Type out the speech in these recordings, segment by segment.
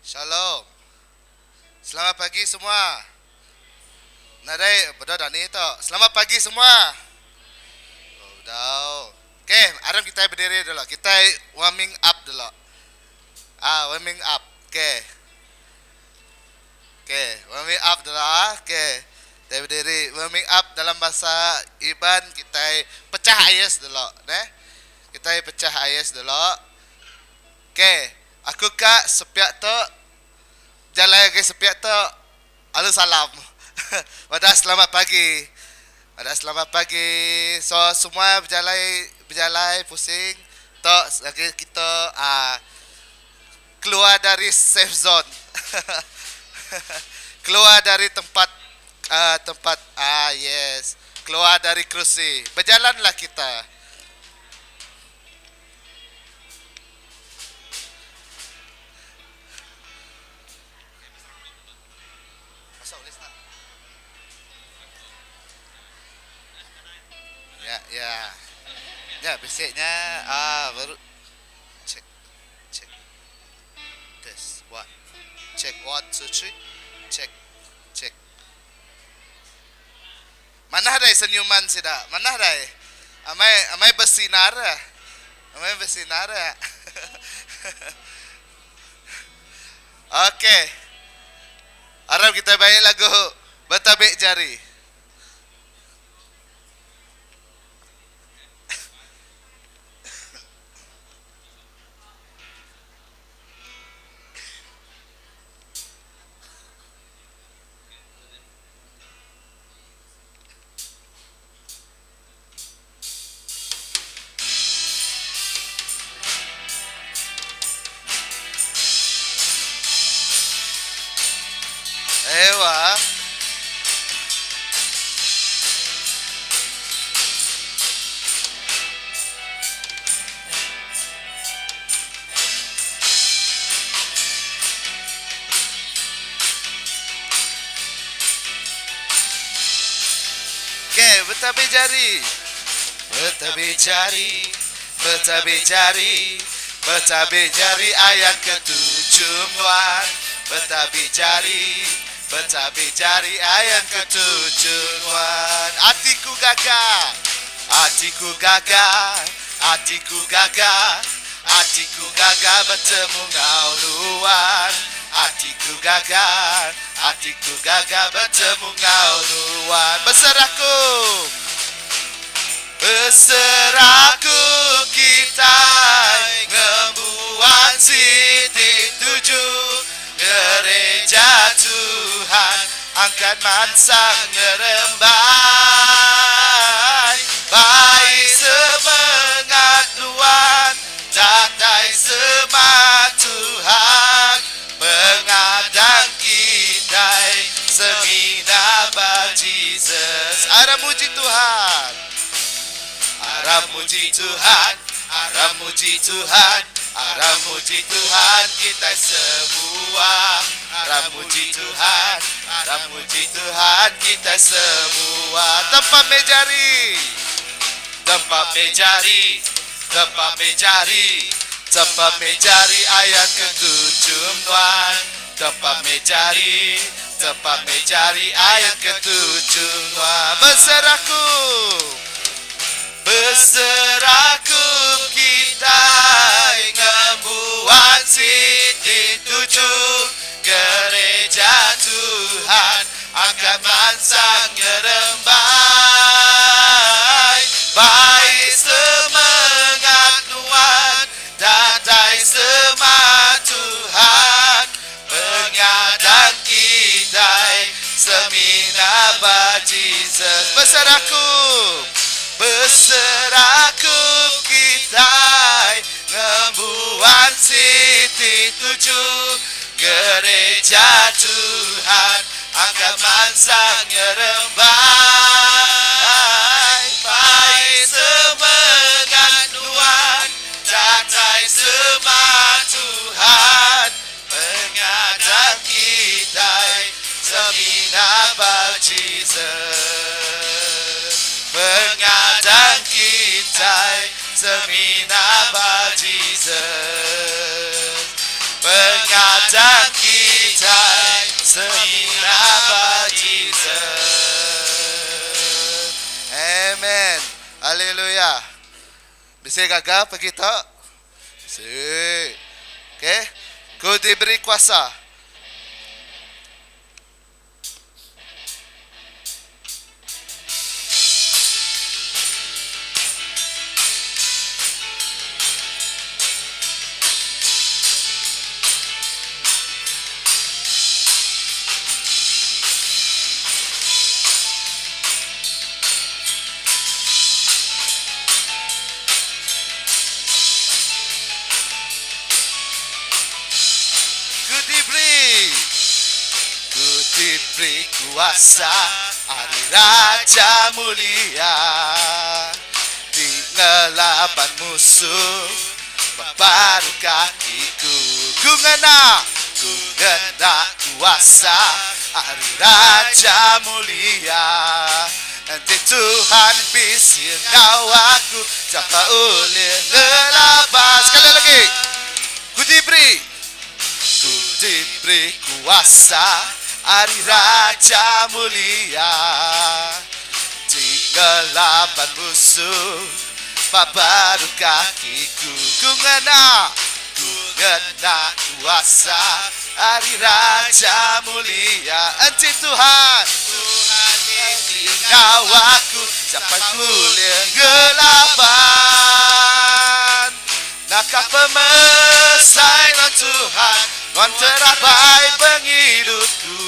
Shalom. Selamat pagi semua. Nadai betul dah ni tu. Selamat pagi semua. Oh, dah. Okey, aram kita berdiri dulu. Kita warming up dulu. Warming up. Okey. Okey, warming up dulu. Okey. Kita berdiri warming up dalam bahasa Iban kita pecah ayat dulu, neh. Kita pecah ayat dulu. Okey, aku kak sepiak tu jalan ke sepiak tu. Halo salam. Wadah selamat pagi. Wadah selamat pagi. So semua berjalan pusing. Tok lagi kita keluar dari safe zone. Keluar dari tempat yes. Keluar dari kerusi. Berjalanlah kita. Ya, basicnya baru cek tes what cek 1 2 3 cek mana ada senyuman sih dah, mana ada amai bersinar Oke, harap kita baik lagu bertabik jari. Ewa. Oke, bertabik jari. Bertabik jari ayat ketujuan. Bertabik jari ayat ketujuan. Hatiku gagah bertemu ngau luar. Hatiku gagah bertemu ngau luar. Berseraku kita ngebuat Siti Tujuh gereja Tuhan angkat mansang ngerembai baik semangat luan datai semat Tuhan mengadang kita semina ba Jesus. Aram muji Tuhan kita semua. Aram muji Tuhan kita semua. Tempat mejari ayat ketujuan. Tempat mejari ayat ketujuan. Berseraku kita ngebuat Siti Tujuh gereja Tuhan angkat mansang ngerembai baik semangat nuan datai semat Tuhan pengadang kita semina ba Jesus. Berseraku kita ngebuat Siti Tujuh gereja Tuhan angkat mansang ngerembai baik semangat nuan datai semat Tuhan pengadang kita semina ba Jesus. Pengadang kita semina ba Jesus. Pengadang Bisa gagal pergi tak? Bisa. Okey. Ku diberi kuasa. Ku diberi kuasa hari Raja mulia di ngelaban musuh baru kakiku ku ngena kuasa hari Raja mulia nanti Tuhan bisa ngawaku siapa oleh ngelaban sekali lagi ku diberi kuasa hari Raja mulia di ngelaban musuh baru kakiku ku ngena kuasa hari Raja mulia nanti Tuhan ngawaku sampai kuliah ngelaban nakah pemesai Tuhan Tuhan terabai pengidupku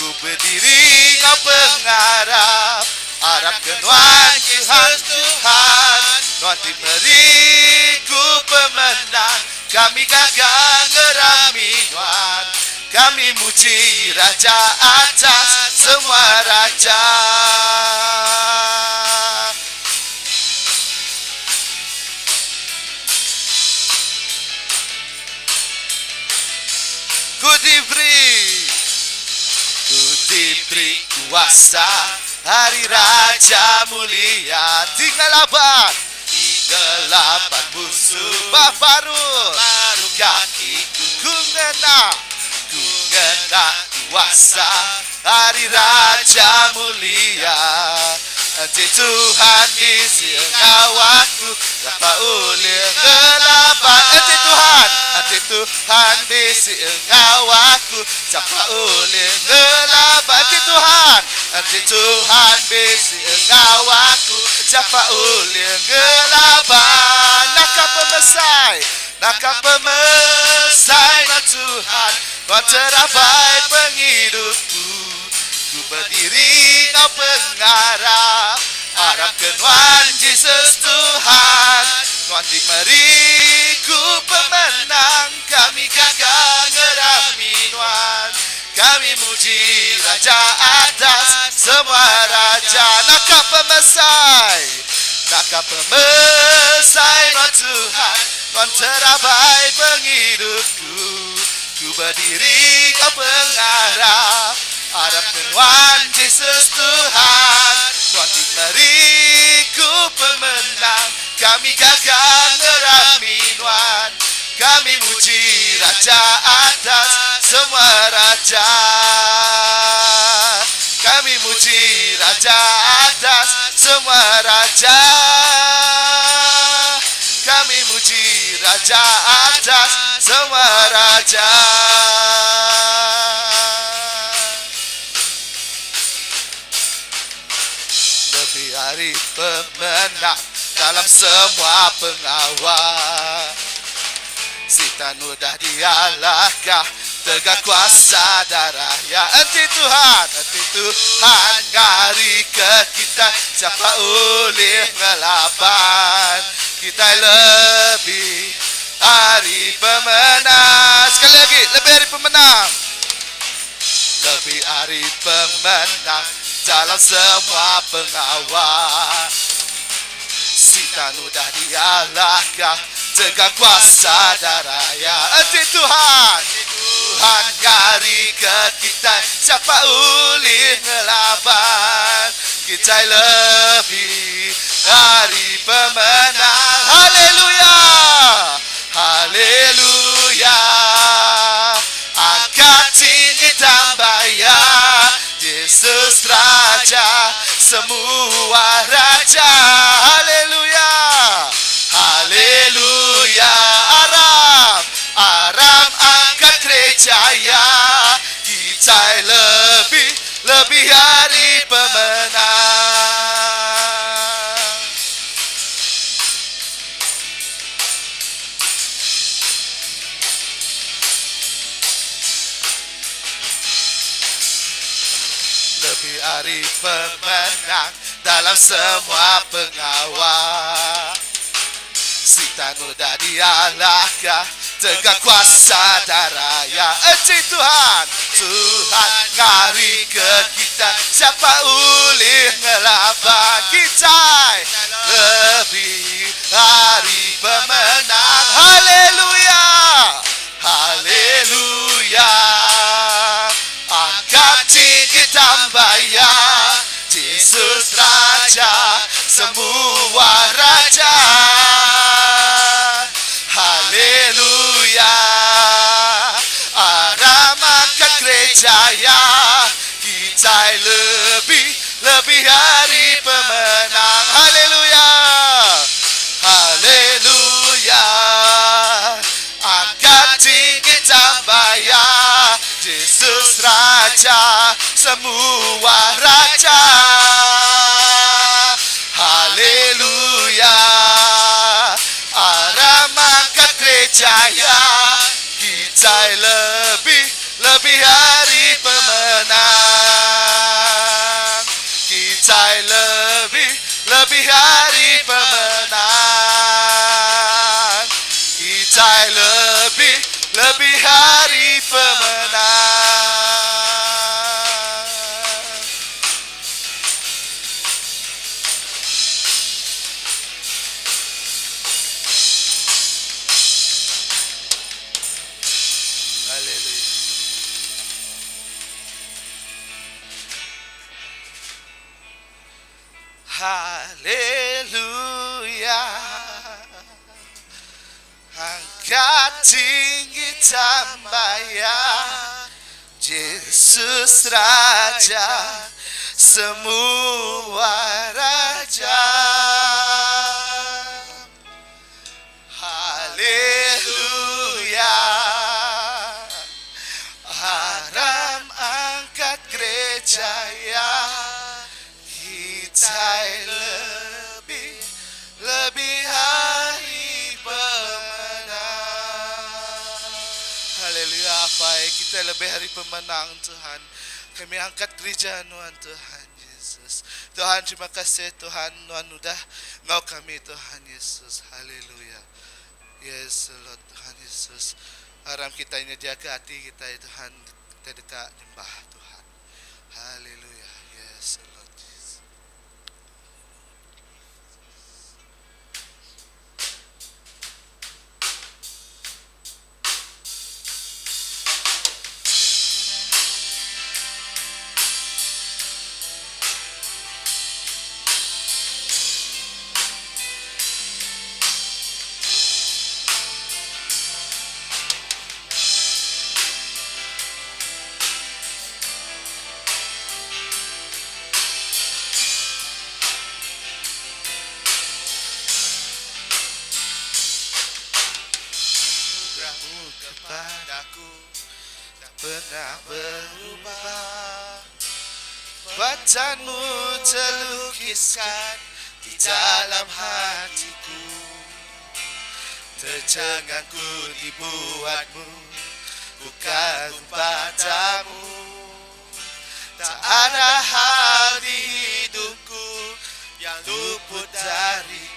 ku berdiri ngau pengharap harap kenuan Yesus Tuhan Tuhan diberiku pemenang kami gagah ngerami Tuhan kami muji Raja atas semua raja Ku diberi kuasa hari Raja mulia di ngelaban musuh baru kakiku ku ngena kuasa hari Raja mulia nanti Tuhan bisa ngawaku dapat oleh ngelaban nanti Tuhan bisa ngawaku dapat oleh ngelaban nanti Tuhan bisa ngawaku dapat oleh ngelaban nakah pemesai Tuhan Tuhan terabai pengidupku ku berdiri ngau pengharap harap kenuan Yesus Tuhan Tuhan diberiku pemenang kami gagah ngerami Tuhan kami muji Raja atas semua raja nakah pemesai Tuhan Tuhan terabai pengidupku ku berdiri ngau pengharap harap kenuan Yesus Tuhan Tuhan diberiku pemenang kami gagah ngerami Tuhan kami muji Raja atas semua raja kami muji Raja atas semua raja kami muji Raja atas semua raja lebih hari pemenang dalam semua pengawal Setan mudah dialahkan tegak kuasa darah ya nanti Tuhan ngari ke kita siapa oleh ngelaban kita lebih hari pemenang sekali lagi lebih hari pemenang dalam semua pengawal Setan mudah dialahkan tegak kuasa darah ya nanti Tuhan ngari ke kita siapa ulih ngelaban kita lebih hari pemenang haleluya haleluya angkat tinggi tambah ya Yesus Raja semua raja haleluya jaya, kita lebih hari pemenang. Lebih hari pemenang dalam semua pengawal. Setan udah dialahkan, tegak kuasa daraya. Tuhan, Tuhan ngari ke kita, siapa ulih ngelaban kita. Lebih hari pemenang. Haleluya, haleluya. Angkat tinggi tambah ya, Yesus Raja, semua raja. Haleluya, Aram angkat gereja ya, kita lebih hari pemenang. Haleluya, haleluya. Angkat tinggi tambah ya, Yesus Raja, semua raja. Haleluya, Aram angkat gereja ya, kita lebih hari pemenang. Kita lebih hari pemenang. Kita lebih hari pemenang. Haleluya, angkat tinggi tambah ya, Yesus Raja, semua raja. Haleluya, Aram angkat gereja ya, kita lebih hari pemenang. Haleluya, baik, kita lebih hari pemenang Tuhan. Kami angkat gereja Tuhan, Tuhan Yesus. Tuhan, terima kasih Tuhan, Tuhan udah ngau kami Tuhan Yesus. Haleluya. Yes Lord Tuhan Yesus. Aram kita ini jaga hati kita Tuhan, kita dekat nyembah Tuhan. Haleluya. Yes Lord. Kepadaku tak pernah berubah, wajahmu terlukiskan di dalam hatiku, tercengangku dibuatmu, bukan padamu. Tak ada hal di hidupku yang luput darimu.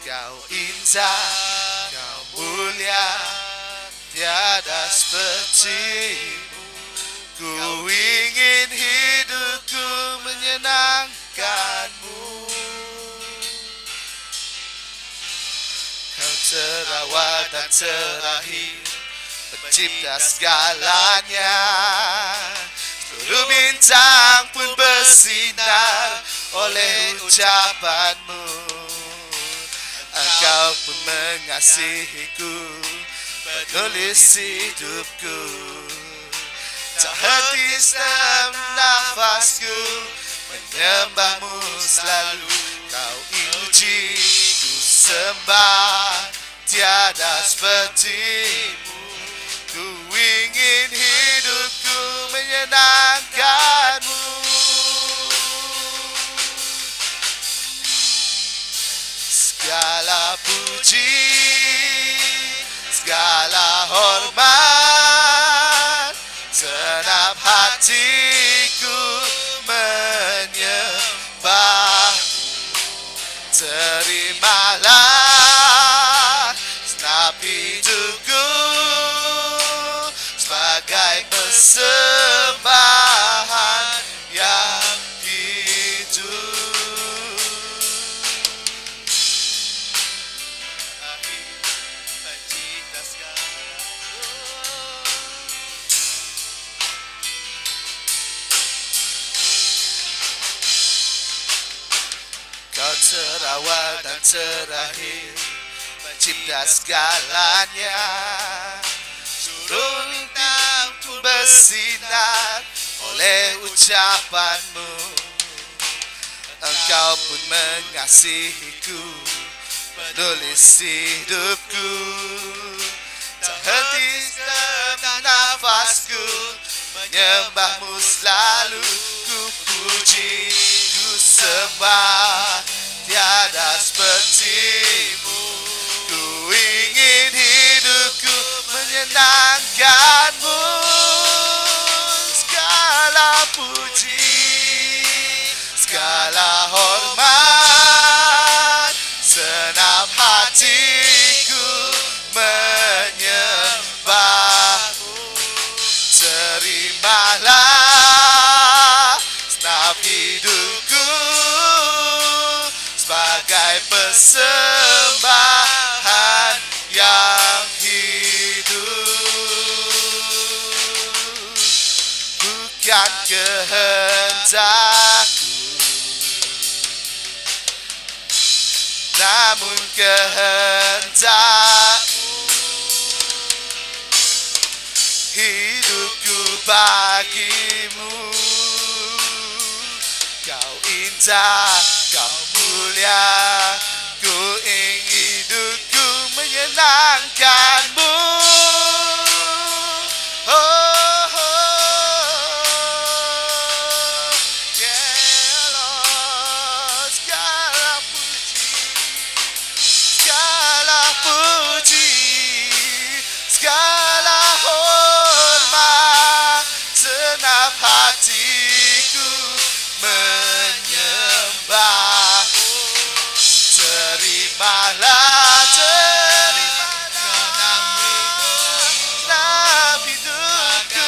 Kau indah, kau mulia, tiada sepertimu. Ku ingin hidupku menyenangkanmu. Kau terawat dan terakhir, pencipta segalanya. Seluruh bintang pun bersinar oleh ucapanmu. Engkau pun mengasihiku, penulis hidupku. Tak henti setiap nafasku menyembahmu selalu. Kau puji, ku sembah, tiada sepertimu. Ku ingin hatiku menyembah. Terimalah segenap hidupku sebagai persembahan yang hidup. Pencipta segala. Kau terawal dan terakhir, pencipta segalanya. Suruh bintang ku bersinar oleh ucapanmu. Engkau pun mengasihiku, menulis hidupku. Tak henti dalam nafasku, menyembahmu selalu ku puji. Sembah tiada sepertimu. Ku ingin hidupku menyenangkanmu. Segala puji, segala hormat, senap hatiku menyembahmu. Terimalah senap hidupku sebagai persembahan yang hidup. Bukan kehendakku, namun kehendakmu. Hidupku bagimu. Kau indah, kau mulia, ku ingin hidupku menyenangkanmu. Oh, oh, yeah, Lord. Segala puji, segala hormat, senap hatiku menyembah. Terimalah, senap hidupku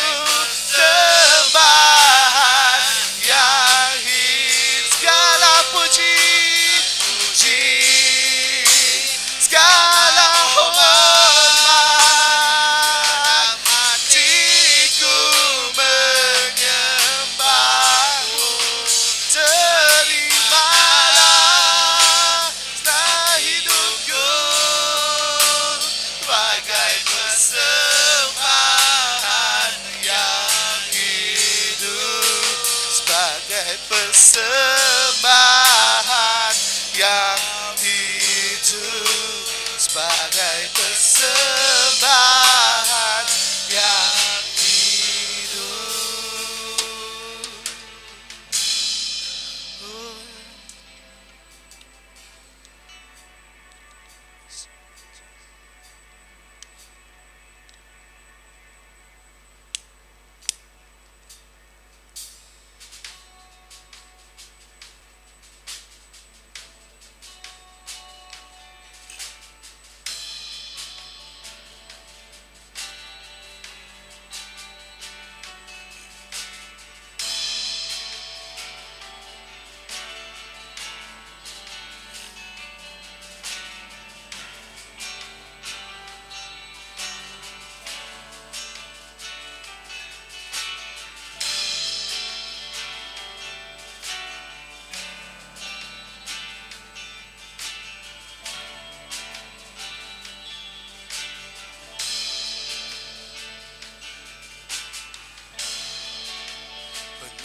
sembahan yang hidup. Segala puji, segala hormat, hatiku menyembahmu. Terimalah segenap hidupku sebagai persembahan yang hidup. Sebagai persembahan yang hidup. Sebagai persembahan yang hidup.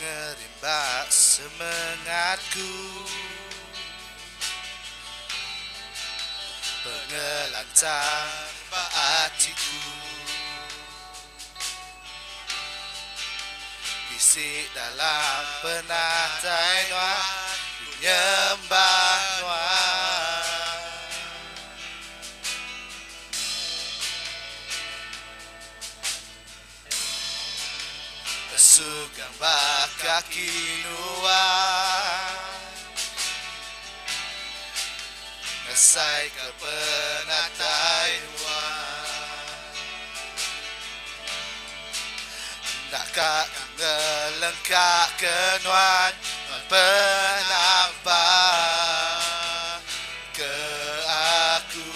Ngerimbak semangatku, pengelantang hatiku. Bisik dalam penatai nuan, nyembah nuan. Sugang bakaki nuan Ngasai ke penatai nuan Nakak ngelengkak kenuan penambah ke aku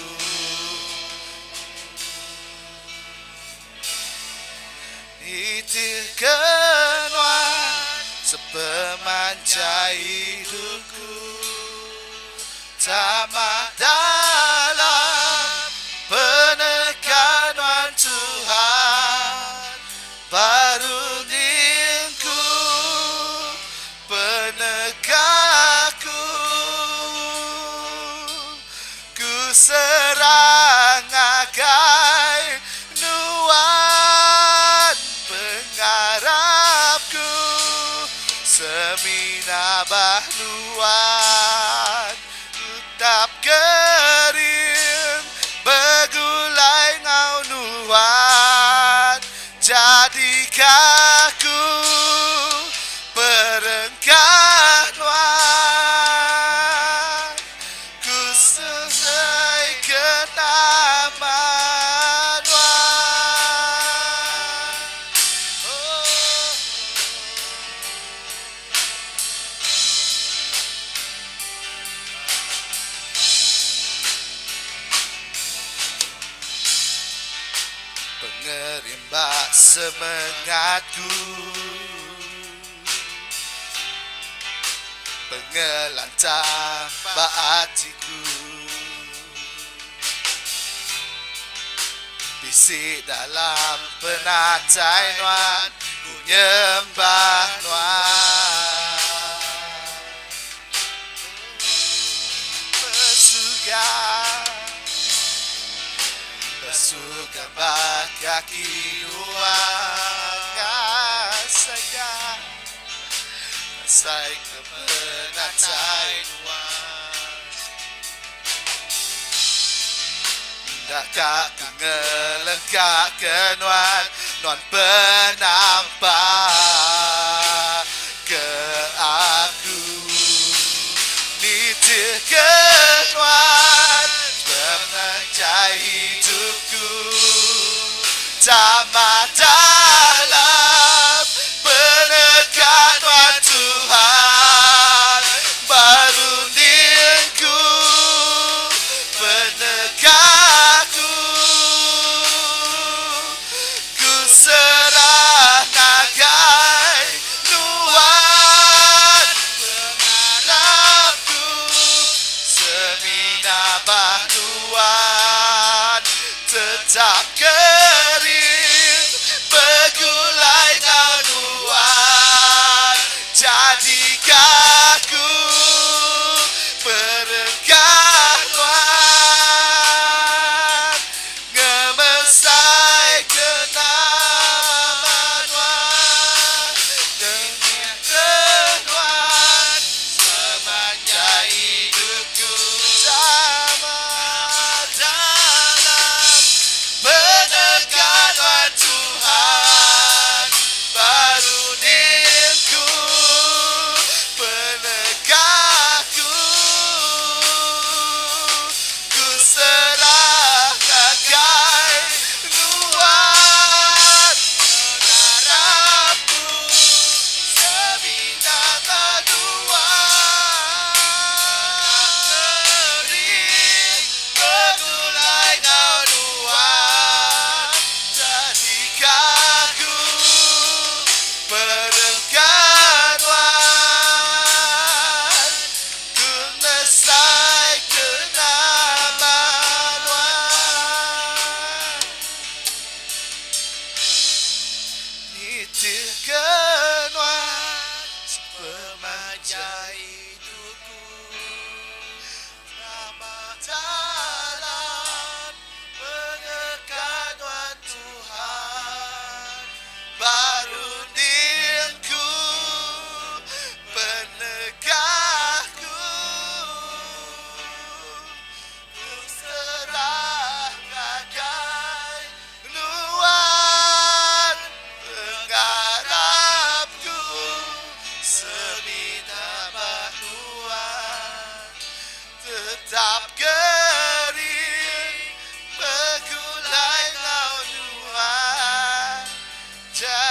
Itir kenuan sepemanjai hidupku Tamat dalam penekanan Tuhan Baru dingku penegakku Ku serang agai nuan pengarapku Semina bahnuan Utap kering begulai ngau nuan Jadikaku perengkah nuan Ku selesai ke nama nuan Pengerimbak semangatku Pengelantang hatiku Bisik dalam penatai nuan Ku nyembah nuan Bersuga bakaki nuan Ngasai ke penatai nuan Dakkak ku ngelengkak kenuan Nuan penampak ke aku Nitir kenuan penanjai hidupku Tamat dalam penekanan Tuhan Baru diriku penegakku Ku serah nagai nuan pengarapku Semina bahnuan tetap kering begulai nuan Jadikaku perengkah nuan Ngemesai ke nama nuan Demi kenuan semanjai hidupku Tamat dalam penekanan Tuhan Baru diriku penegakku Ku serah nagai nuan pengarapku Semina nuan Kering begulai ngau nuan Jadikaku perengkah nuan Ku ngesai ke nama nuan Nitir kenuan sepemanjai hidupku Tamat dalam penekanan Tuhan Baru diriku penegakku Ku serah nagai nuan pengarapku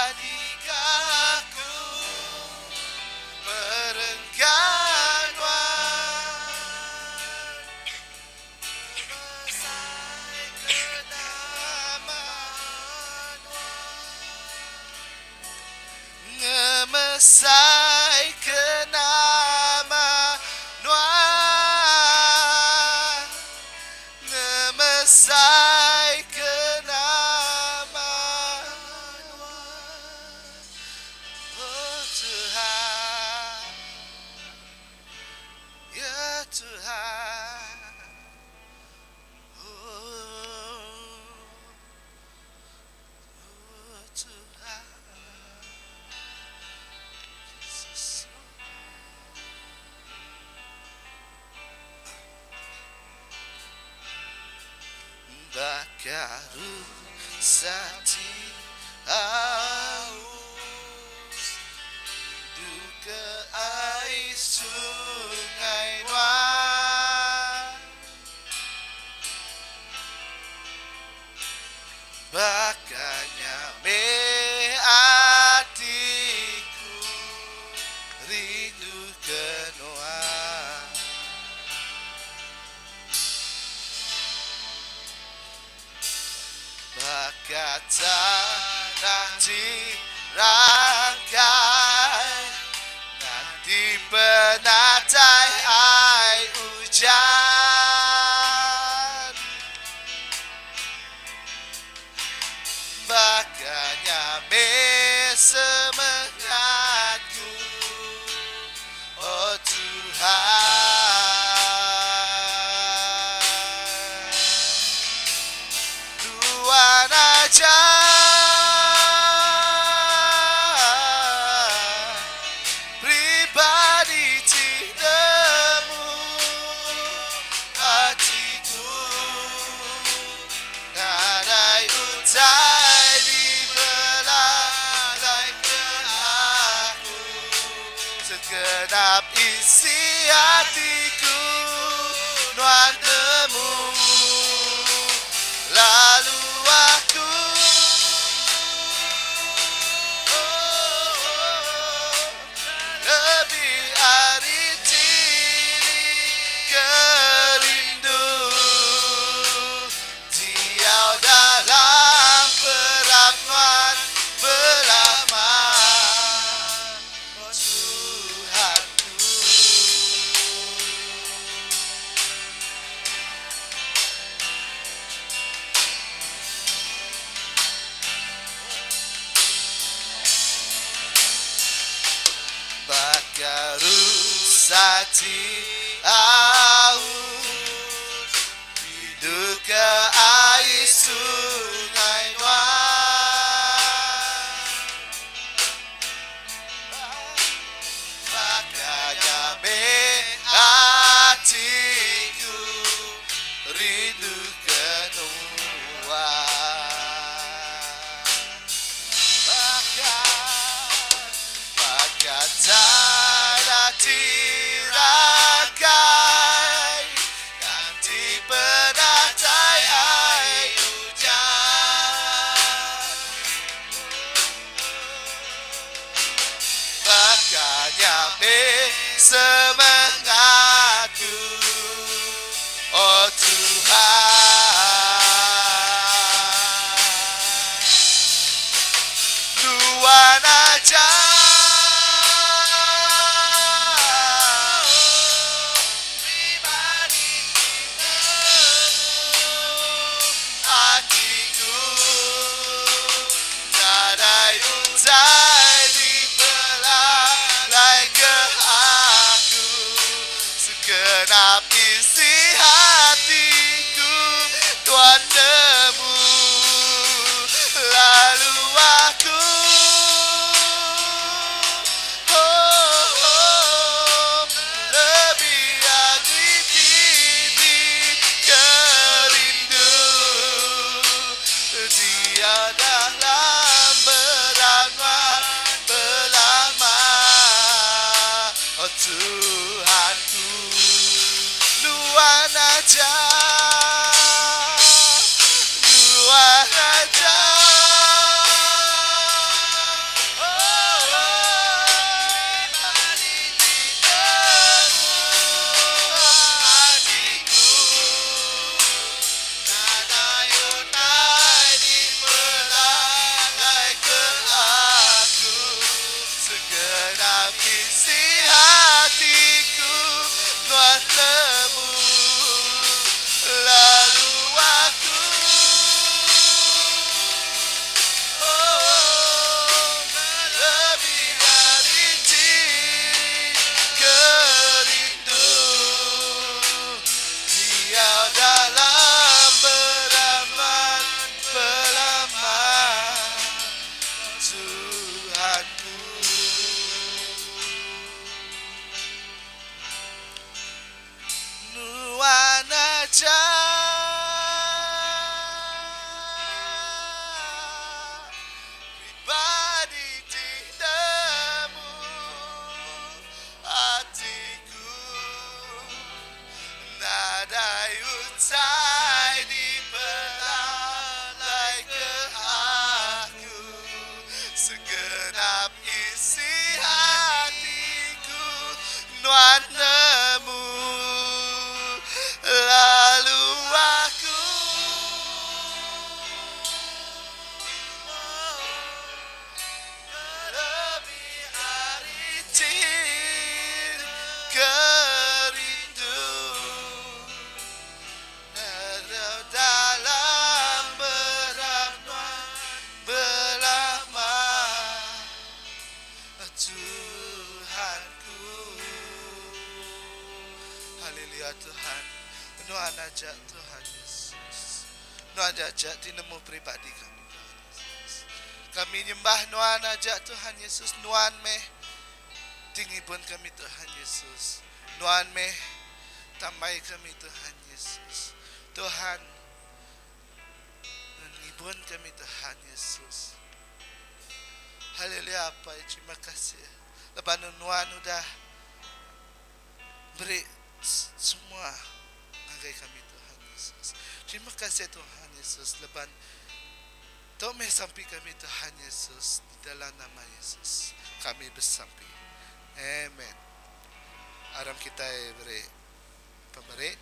adikaku perengganuan Mesai kenamaan Ngemesai kenamaan Ngemesai kenamaan Oh Tuhan Ya Tuhan Oh Tuhan Yesus Bakaru sati aus Duka air sungai Nuan Bakanya me hatiku Rindu ke Nuan Bakata nanti rangkai Nanti penatai air hujan Bakanya me semangatku Oh Tuhan Tuhan aja pribadi cintamu hatiku nadai utai di belalai ke aku segenap isi hatiku Nuan temu lalu aku lebih ariti kerindu Diau dalam peramuan belama Oh Tuhanku Bakaru sati aus Hidup ke air sungai Nuan Makanya me hatiku Rindu ke Nuan Maka tanah tirakai Nanti penatai air hujan Makanya me semangatku Oh Tuhan Tuhan aja pribadi hatiku nadai utai di belalai ke aku segenap isi hatiku Tuhan temu lalu aku lebih agriti kerindu Dia dalam beramuan belama Oh Tuhanku Luan aja Luan aja Tuhanku. Nuan aja pribadi tindamu, hatiku nadai utai di belalai ke aku, segenap isi hatiku nuan nemu, lalu aku lebih hari kerindu dalam berlama Tuhanku. Haleluya Tuhan. Nuan ajak Tuhan Yesus. Nuan ajak tinemu pribadi kami Tuhan Yesus. Kami nyembah Nuan ajak Tuhan Yesus. Nuan meh tinggi pun kami Tuhan Yesus. Nuan meh tambai kami Tuhan Yesus. Tuhan ngibun kami Tuhan Yesus. Haleluya apa terima kasih. Lepas Nuan udah beri semua ngagai kami Tuhan Yesus. Terima kasih Tuhan Yesus. Lepas Tome sampai kami Tuhan Yesus. Di dalam nama Yesus kami bersampai. Amen. Aram kita beri pemberi.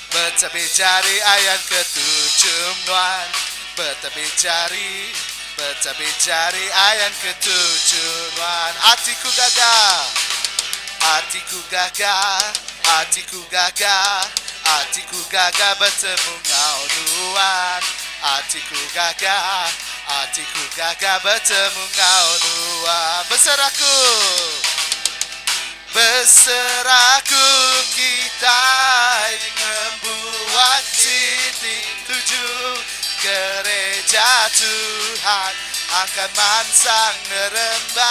Bertabicari ayat ketujuh Nuan. Bertabicari ayat ketujuh Nuan. Hatiku gagah bertemu ngau Nuan. Hatiku gagah bertemu ngau Nuan. Berseraku kita membuat titik tuju gereja Tuhan akan mansang nerembai.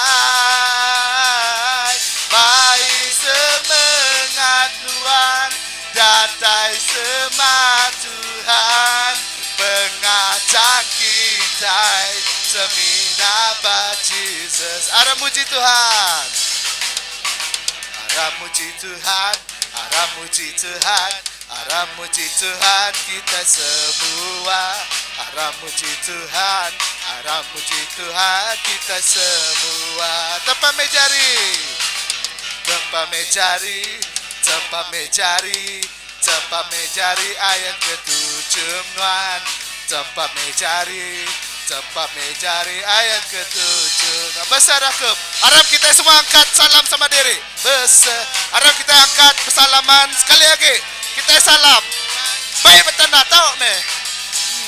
Baik semangat Tuhan datai semangat Tuhan pengajak kita semina ba Jesus. Ara muji Tuhan. Ara muji Tuhan kita semua. Ara muji Tuhan kita semua. Tempat mejari ayat ketujuh Nuan. Tempat mejari ayat ketujuh. Besar aku. Harap kita semua angkat salam sama diri. Harap kita angkat bersalaman sekali lagi. Kita salam. Baik bertanda tahu nih.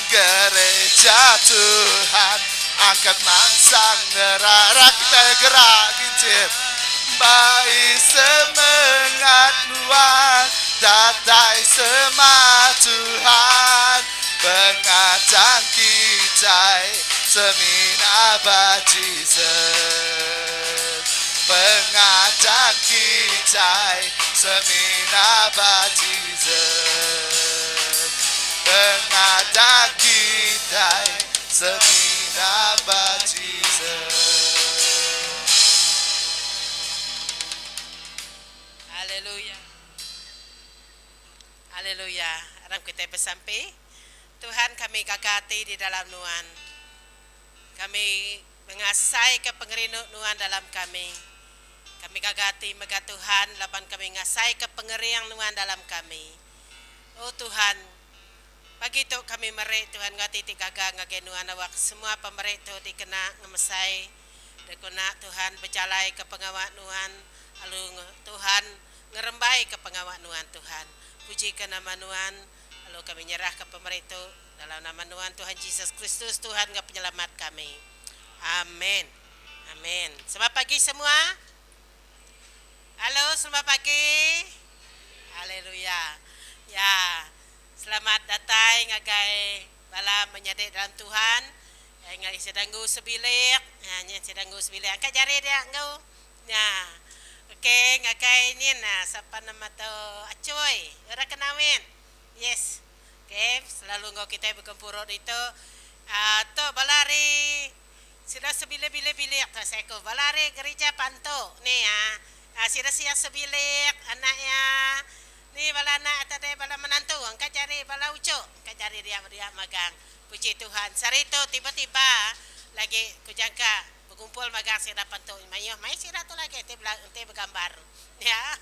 Gereja Tuhan angkat mansang ngerara kita gerak kincir. Baik semangat Tuhan datai semangat Tuhan pengajak kita semina ba Jesus. Pengajak kita semina ba Jesus. Pengajak kita semina dapat Jesus. Haleluya. Haleluya. Harap kita bersampai. Tuhan, kami kakati di dalam Nuan. Kami mengasai ke pengerinuk Nuan dalam kami. Kami kakati mega Tuhan, laban kami ngasai ke pengeriang Nuan dalam kami. Oh Tuhan, pagi tu kami merek Tuhan ngati tigaga ngage Nuan awak semua pemerek tu dikena ngemesai. Dekona Tuhan berjalai ke pengawak Nuan. Lalu Tuhan ngerembai ke pengawak Nuan Tuhan. Puji ke nama Nuan. Lalu kami nyerah ke pemerintah dalam nama Tuhan Yesus Kristus, Tuhan penyelamat kami. Amin. Amin. Selamat pagi semua. Halo, selamat pagi. Haleluya. Ya, selamat datang ngagai bala menyadik dalam Tuhan. Ngai sedang sebilik. Nya sedang sebilik. Angkat jari dia ngau. Ya. Okey, ngagai ni nah siapa nama tu? Acoy. Ora kenawin. Yes. Okay, selalu ngau kita berkumpul itu. Tu balari sudah sebilik-bilik tu seko. Balari gereja Panto ni sudah siap sebilik anaknya. Ni bala anak tadi bala menantu. Angkat cari bala ucuk. Angkat cari dia magang. Puji Tuhan. Sari tu tiba-tiba lagi kujangka berkumpul magang sudah Panto. Mayo, mai sudah tu lagi ente bergambar. Ya.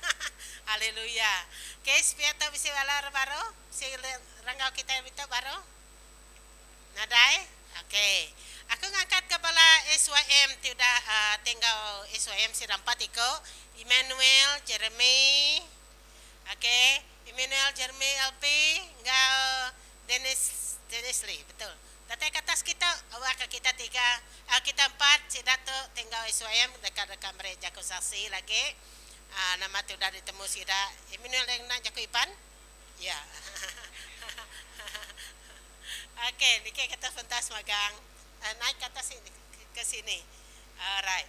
Haleluya. Okay, supaya tu bisa bala baru. Si ranggau kita itu baru. Nadai? Okey. Aku ngangkat kepala SYM tidak tinggal SYM sedang 4 iko. Emmanuel Jeremy. Okey, Emmanuel Jeremy LP, engkau Dennis Lee, betul. Datang ke atas kita, awak kita 3, kita 4 sidat tu tinggal SYM dekat-dekat mereka jago saksi lagi. Nama tu dah ditemu sidak. Emmanuel yang nak jago Ipan? Ya. Okey, ni kita pentas magang. Naik ke atas sini ke sini. Alright.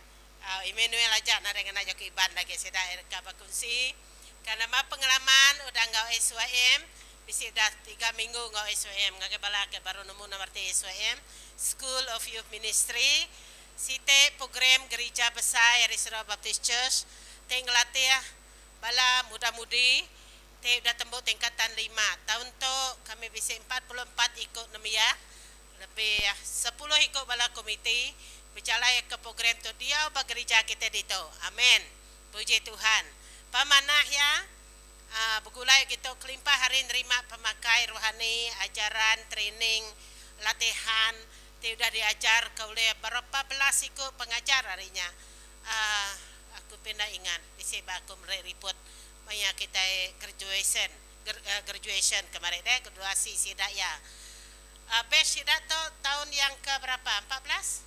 Emmanuel aja nak dengan aja ke Iban lagi sudah ka bakunsi. Karena ma pengalaman udah ngau SYM, bisi dah 3 minggu ngau SYM, ngake bala ke baru nemu nomor SYM, School of Youth Ministry. Site program gereja besar Arizona Baptist Church. Teng latih bala muda-mudi. Te udah tembok tingkatan 5. Tahun tu kami bisa 44 ikut nemia. Lebih 10 ikut bala komiti. Berjalan ke program tu dia gereja kita dito. Amin. Puji Tuhan. Pamanah ya. Begulai gitu kelimpah hari nerima pemakai rohani, ajaran, training, latihan. Te udah diajar ke oleh berapa belas ikut pengajar harinya. Aku pernah ingat. Bisa aku report. Maya kita graduation kemarin graduasi sidak ya. Best sidak tu tahun yang ke berapa? 14?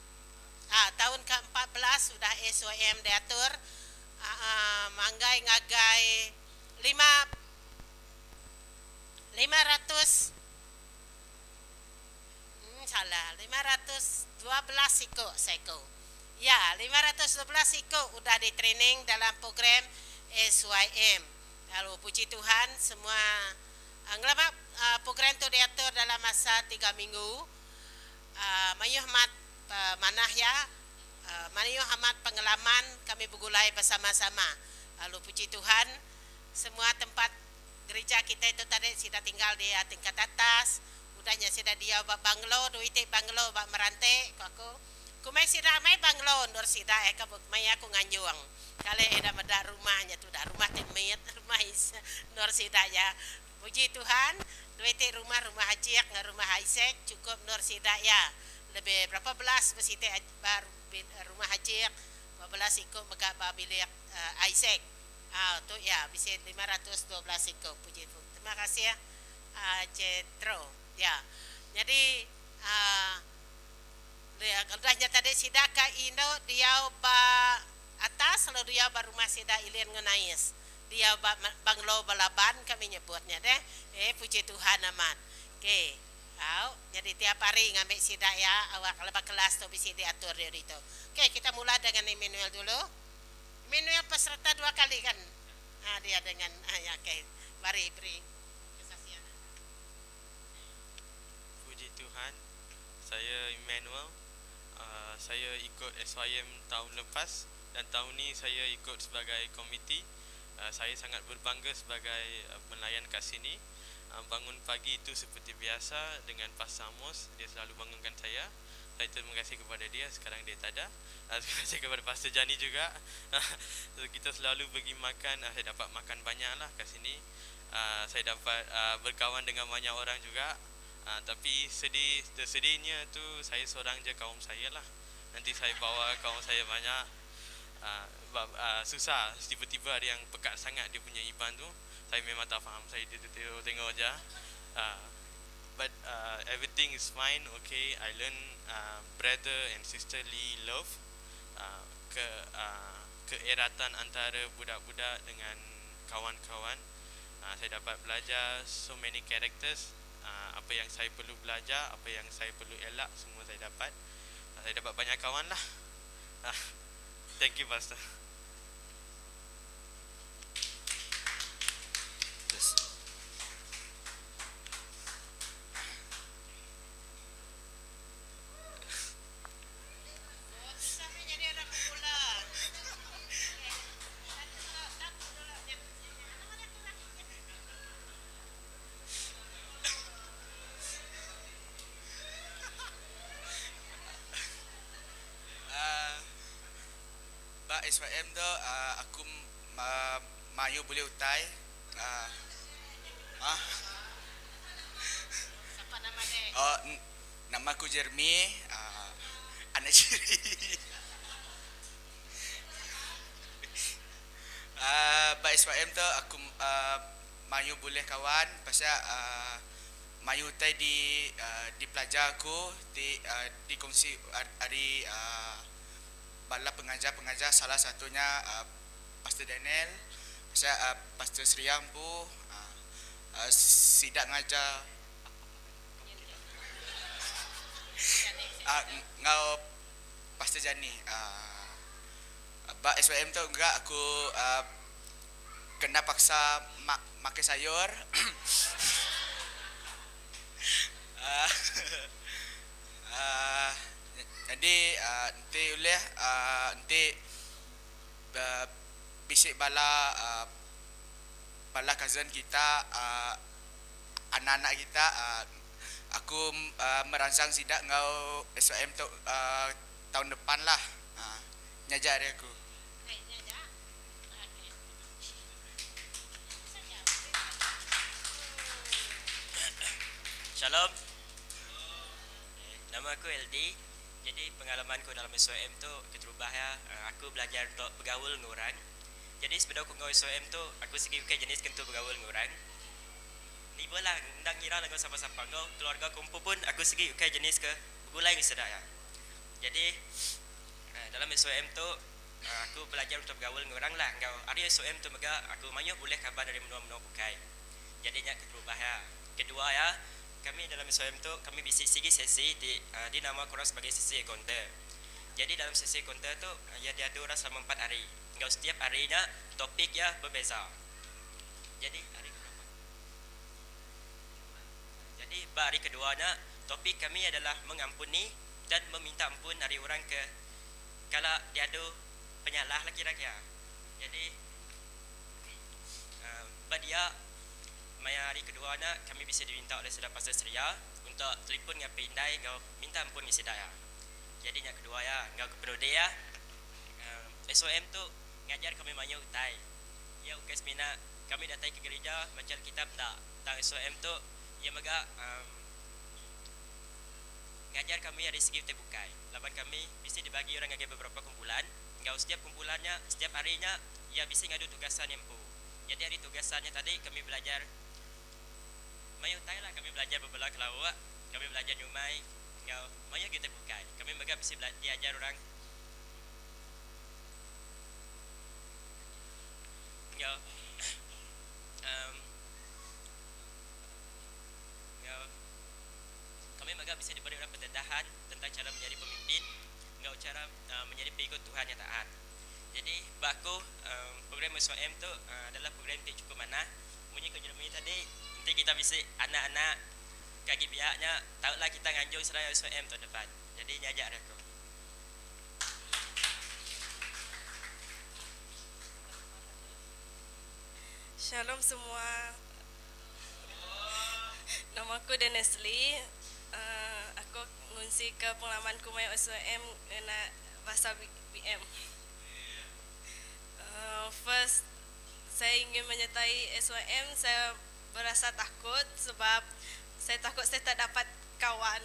Tahun ke-14 sudah SYM diatur. Manggai ngagai 500 512 ikut seko. Ya, 512 ikut udah di training dalam program SYM. Lalu puji Tuhan semua ngelama program itu diatur dalam masa 3 minggu. Mayuh mat manah ya. Mayuh amat pengalaman kami bergulai bersama-sama. Lalu puji Tuhan semua tempat gereja kita itu tadi sudah tinggal di tingkat atas. Udahnya sudah dia bak banglo, duit banglo bak merantai aku. Kumai sudah mai banglo nur sudah ka mai aku nganjuang. Kali ada meda rumahnya tu dah rumah temet rumah nur sudah ya. Puji Tuhan, duit rumah hajiak ngan rumah Isaac cukup nur sudah ya. Lebih berapa belas besite baru rumah hajiak 12 ikut mega bilik Isaac. Tu ya bisa 512 ikut. Puji Tuhan. Terima kasih ya. Cetro. Ya. Jadi udahnya tadi sidaka Indo dia ba atas lalu dia ba rumah sida ilien ngenais. Dia ba banglo balaban kami nyebutnya deh. Puji Tuhan aman. Okey. Jadi tiap hari ngambil sida ya awak lebah kelas tu bisa diatur dia itu. Okey, kita mula dengan Emmanuel dulu. Emmanuel peserta 2 kali kan. Dia dengan ya okey. Mari beri kesaksian. Puji Tuhan. Saya Emmanuel saya ikut SYM tahun lepas dan tahun ni saya ikut sebagai komiti. Saya sangat berbangga sebagai pelayan kat sini. Bangun pagi itu seperti biasa dengan Pastor Amos, dia selalu bangunkan saya. Saya terima kasih kepada dia, sekarang dia tak ada. Terima kasih kepada Pastor Jani juga. So, kita selalu pergi makan, saya dapat makan banyak lah kat sini. Saya dapat berkawan dengan banyak orang juga. Tapi tersedihnya tu saya seorang je kaum saya lah. Nanti saya bawa kaum saya banyak. Susah, tiba-tiba ada yang pekat sangat dia punya iman tu. Saya memang tak faham, saya tengok aja. But everything is fine, okay. I learn brother and sisterly love, keeratan antara budak-budak dengan kawan-kawan. Saya dapat belajar so many characters. Apa yang saya perlu belajar, apa yang saya perlu elak, semua saya dapat. Saya dapat banyak kawan lah. Thank you, Pastor. Yes. Ba SYM tu aku mayu boleh utai. Siapa nama dia? Nama aku Jeremy, anak ciri. Ba SYM tu aku mayu boleh kawan pasal mayu utai di pelajar aku di kongsi hari bala pengajar-pengajar, salah satunya Pastor Daniel, Pastor Sriam pun sidak ngajar ngau Pastor Jani. Ba SYM tu enggak aku kena paksa makan sayur. Jadi nanti boleh nanti bisik bala cousin kita, anak-anak kita, aku merancang sidak ngau SYM tu tahun depan lah. Nyajar dia aku. Shalom. Nama aku LD. Jadi pengalamanku dalam SYM tu keterubah ya. Aku belajar untuk bergaul dengan orang. Jadi sebelum aku ngau SYM tu, aku segi bukan jenis kentu bergaul dengan orang. Ni bola ndak ngira lagu siapa-siapa ngau keluarga kumpul pun aku segi bukan jenis ke bergulai ni sedak ya. Jadi dalam SYM tu aku belajar untuk bergaul dengan orang lah. Ngau ada SYM tu mega aku manyo boleh kabar dari menua-menua bukai. Jadinya keterubah ya. Kedua ya, kami dalam SYM tu kami bisi segi sesi di nama kurang sebagai sesi konter. Jadi dalam sesi konter tu ya dia ada selama 4 hari. Engkau setiap harinya topik ya berbeza. Jadi hari berapa? Jadi hari keduanya topik kami adalah mengampuni dan meminta ampun dari orang ke kalau dia ada penyalah lah kira-kira. Jadi dia hari kedua na kami bisa diminta oleh Saudara Pastor Seria untuk telefon dengan pindai ngau minta ampun ni sedaya. Jadi yang kedua ya, ngau keperode ya. SOM tu ngajar kami banyak utai. Ya ukes mina kami datang ke gereja baca kitab tak. Tang SOM tu ya mega ngajar kami dari segi terbukai. Laban kami bisa dibagi orang ngagi beberapa kumpulan. Ngau setiap kumpulannya setiap harinya ya bisa ngadu tugasan yang pu. Jadi hari tugasannya tadi kami belajar mayu utai lah, kami belajar berbelah kelawak, kami belajar nyumai, ngau maya kita bukai. Kami mega bisa diajar orang ngau kami mega bisa diberi orang pendedahan tentang cara menjadi pemimpin, ngau cara menjadi pengikut Tuhan yang taat. Jadi baku program SOM tu adalah program yang cukup mana. Bunyi kejuruteraan tadi nanti kita bisa anak-anak kaki pihaknya tahulah kita nganjung seraya SOM tahun depan. Jadi nyajak aku. Shalom semua. Nama aku Denesli. Aku ngungsi ke pengalamanku main SOM kena bahasa BM. First, saya ingin menyertai SOM. Saya berasa takut sebab saya takut saya tak dapat kawan.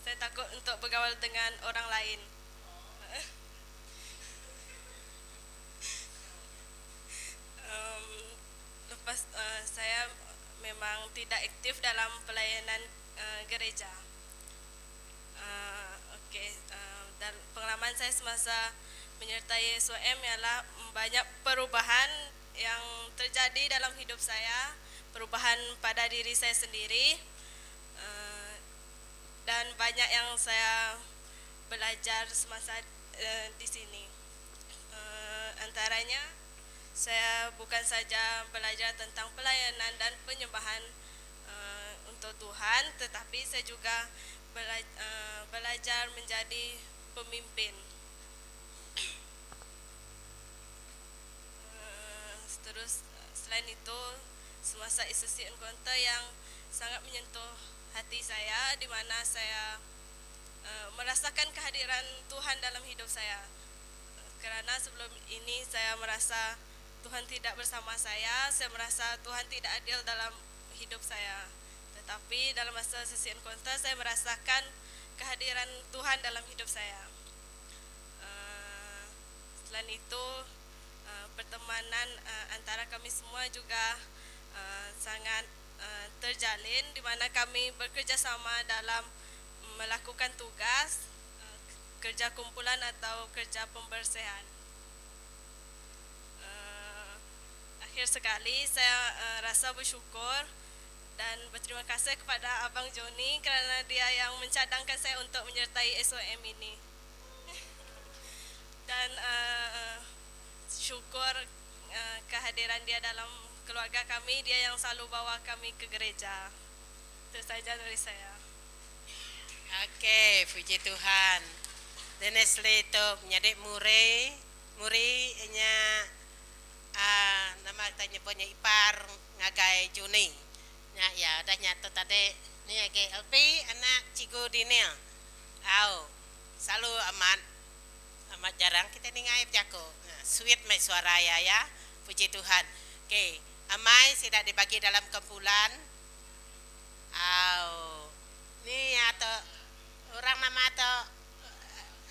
Saya takut untuk bergaul dengan orang lain. Lepas saya memang tidak aktif dalam pelayanan gereja. Dan pengalaman saya semasa menyertai SOM ialah banyak perubahan yang terjadi dalam hidup saya, perubahan pada diri saya sendiri, dan banyak yang saya belajar semasa di sini. Antaranya saya bukan saja belajar tentang pelayanan dan penyembahan untuk Tuhan, tetapi saya juga belajar menjadi pemimpin. Terus selain itu, semasa isusi encounter yang sangat menyentuh hati saya, di mana saya merasakan kehadiran Tuhan dalam hidup saya. Kerana sebelum ini saya merasa Tuhan tidak bersama saya merasa Tuhan tidak adil dalam hidup saya. Tetapi dalam masa sesi encounter saya merasakan kehadiran Tuhan dalam hidup saya. Selain itu, pertemanan antara kami semua juga sangat terjalin, di mana kami bekerjasama dalam melakukan tugas, kerja kumpulan atau kerja pembersihan. Akhir sekali saya rasa bersyukur dan berterima kasih kepada Abang Joni kerana dia yang mencadangkan saya untuk menyertai SOM ini. Dan syukur kehadiran dia dalam keluarga kami, dia yang selalu bawa kami ke gereja. Itu saja dari saya. Okey, puji Tuhan. Denesli itu menjadi muri-nya nama tanya punya ipar ngagai Juni. Ya dah nyata tadi ni ke LP anak Cigo Dinil. Selalu amat jarang kita dengar Jaco. Sweet mai suara ya. Puji Tuhan. Okey, amai tidak dibagi dalam kumpulan. Ni atau orang mama atau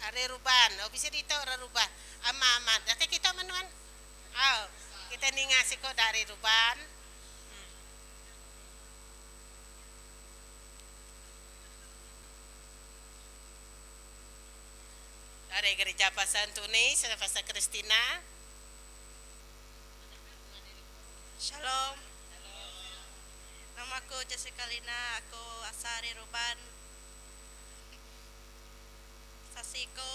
hari ruban. Bisa itu orang ruban. Amat. Nanti kita menuan. Kita ninga siko dari ruban. Dari gereja Pasar Antoni, saya Pasar Kristina. Shalom. Nama aku Jessica Lina, aku asal dari Ruban. Sasiku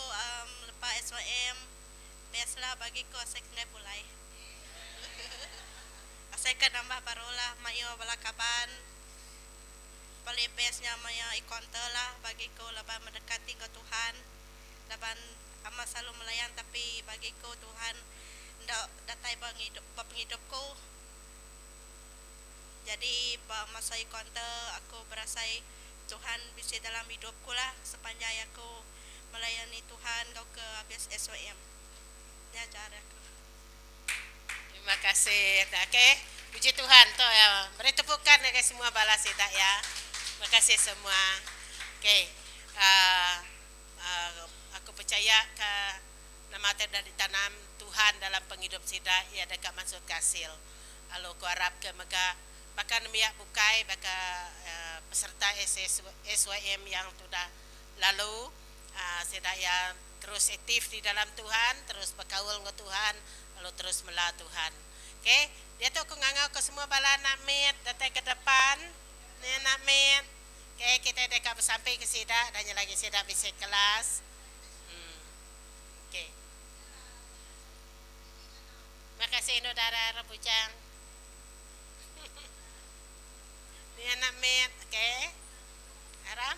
lepas SOM, biasalah bagiku asal kena mulai. Asal kena nambah barulah mayo balakaban. Paling bestnya mayo ikonter lah bagiku lebih mendekati ke Tuhan. Laban amat selalu melayan, tapi bagiku Tuhan ndak datai penghidupku. Jadi masa ikonter aku berasa Tuhan bisa dalam hidupku lah sepanjang aku melayani Tuhan kau ke habis SOM. Ini ajar aku. Terima kasih. Okey, puji Tuhan tu ya. Beri tepukan ke semua balas kita ya. Terima kasih semua. Okey. Aku percaya ke nama tidak ditanam Tuhan dalam penghidup sida ia dekat masuk hasil. Lalu ku harap ke maka bahkan miak bukai baka peserta SYM yang sudah lalu sida yang terus aktif di dalam Tuhan, terus berkaul dengan Tuhan, lalu terus melah Tuhan. Okey, dia tu aku ngangau ke semua bala nak mit datang ke depan. Ni nak mit. Okey, kita dekat sampai ke sida dan lagi sida bisa kelas. Okey. Makasih Nodara Rebujang. Ni anak met, okey. Aram.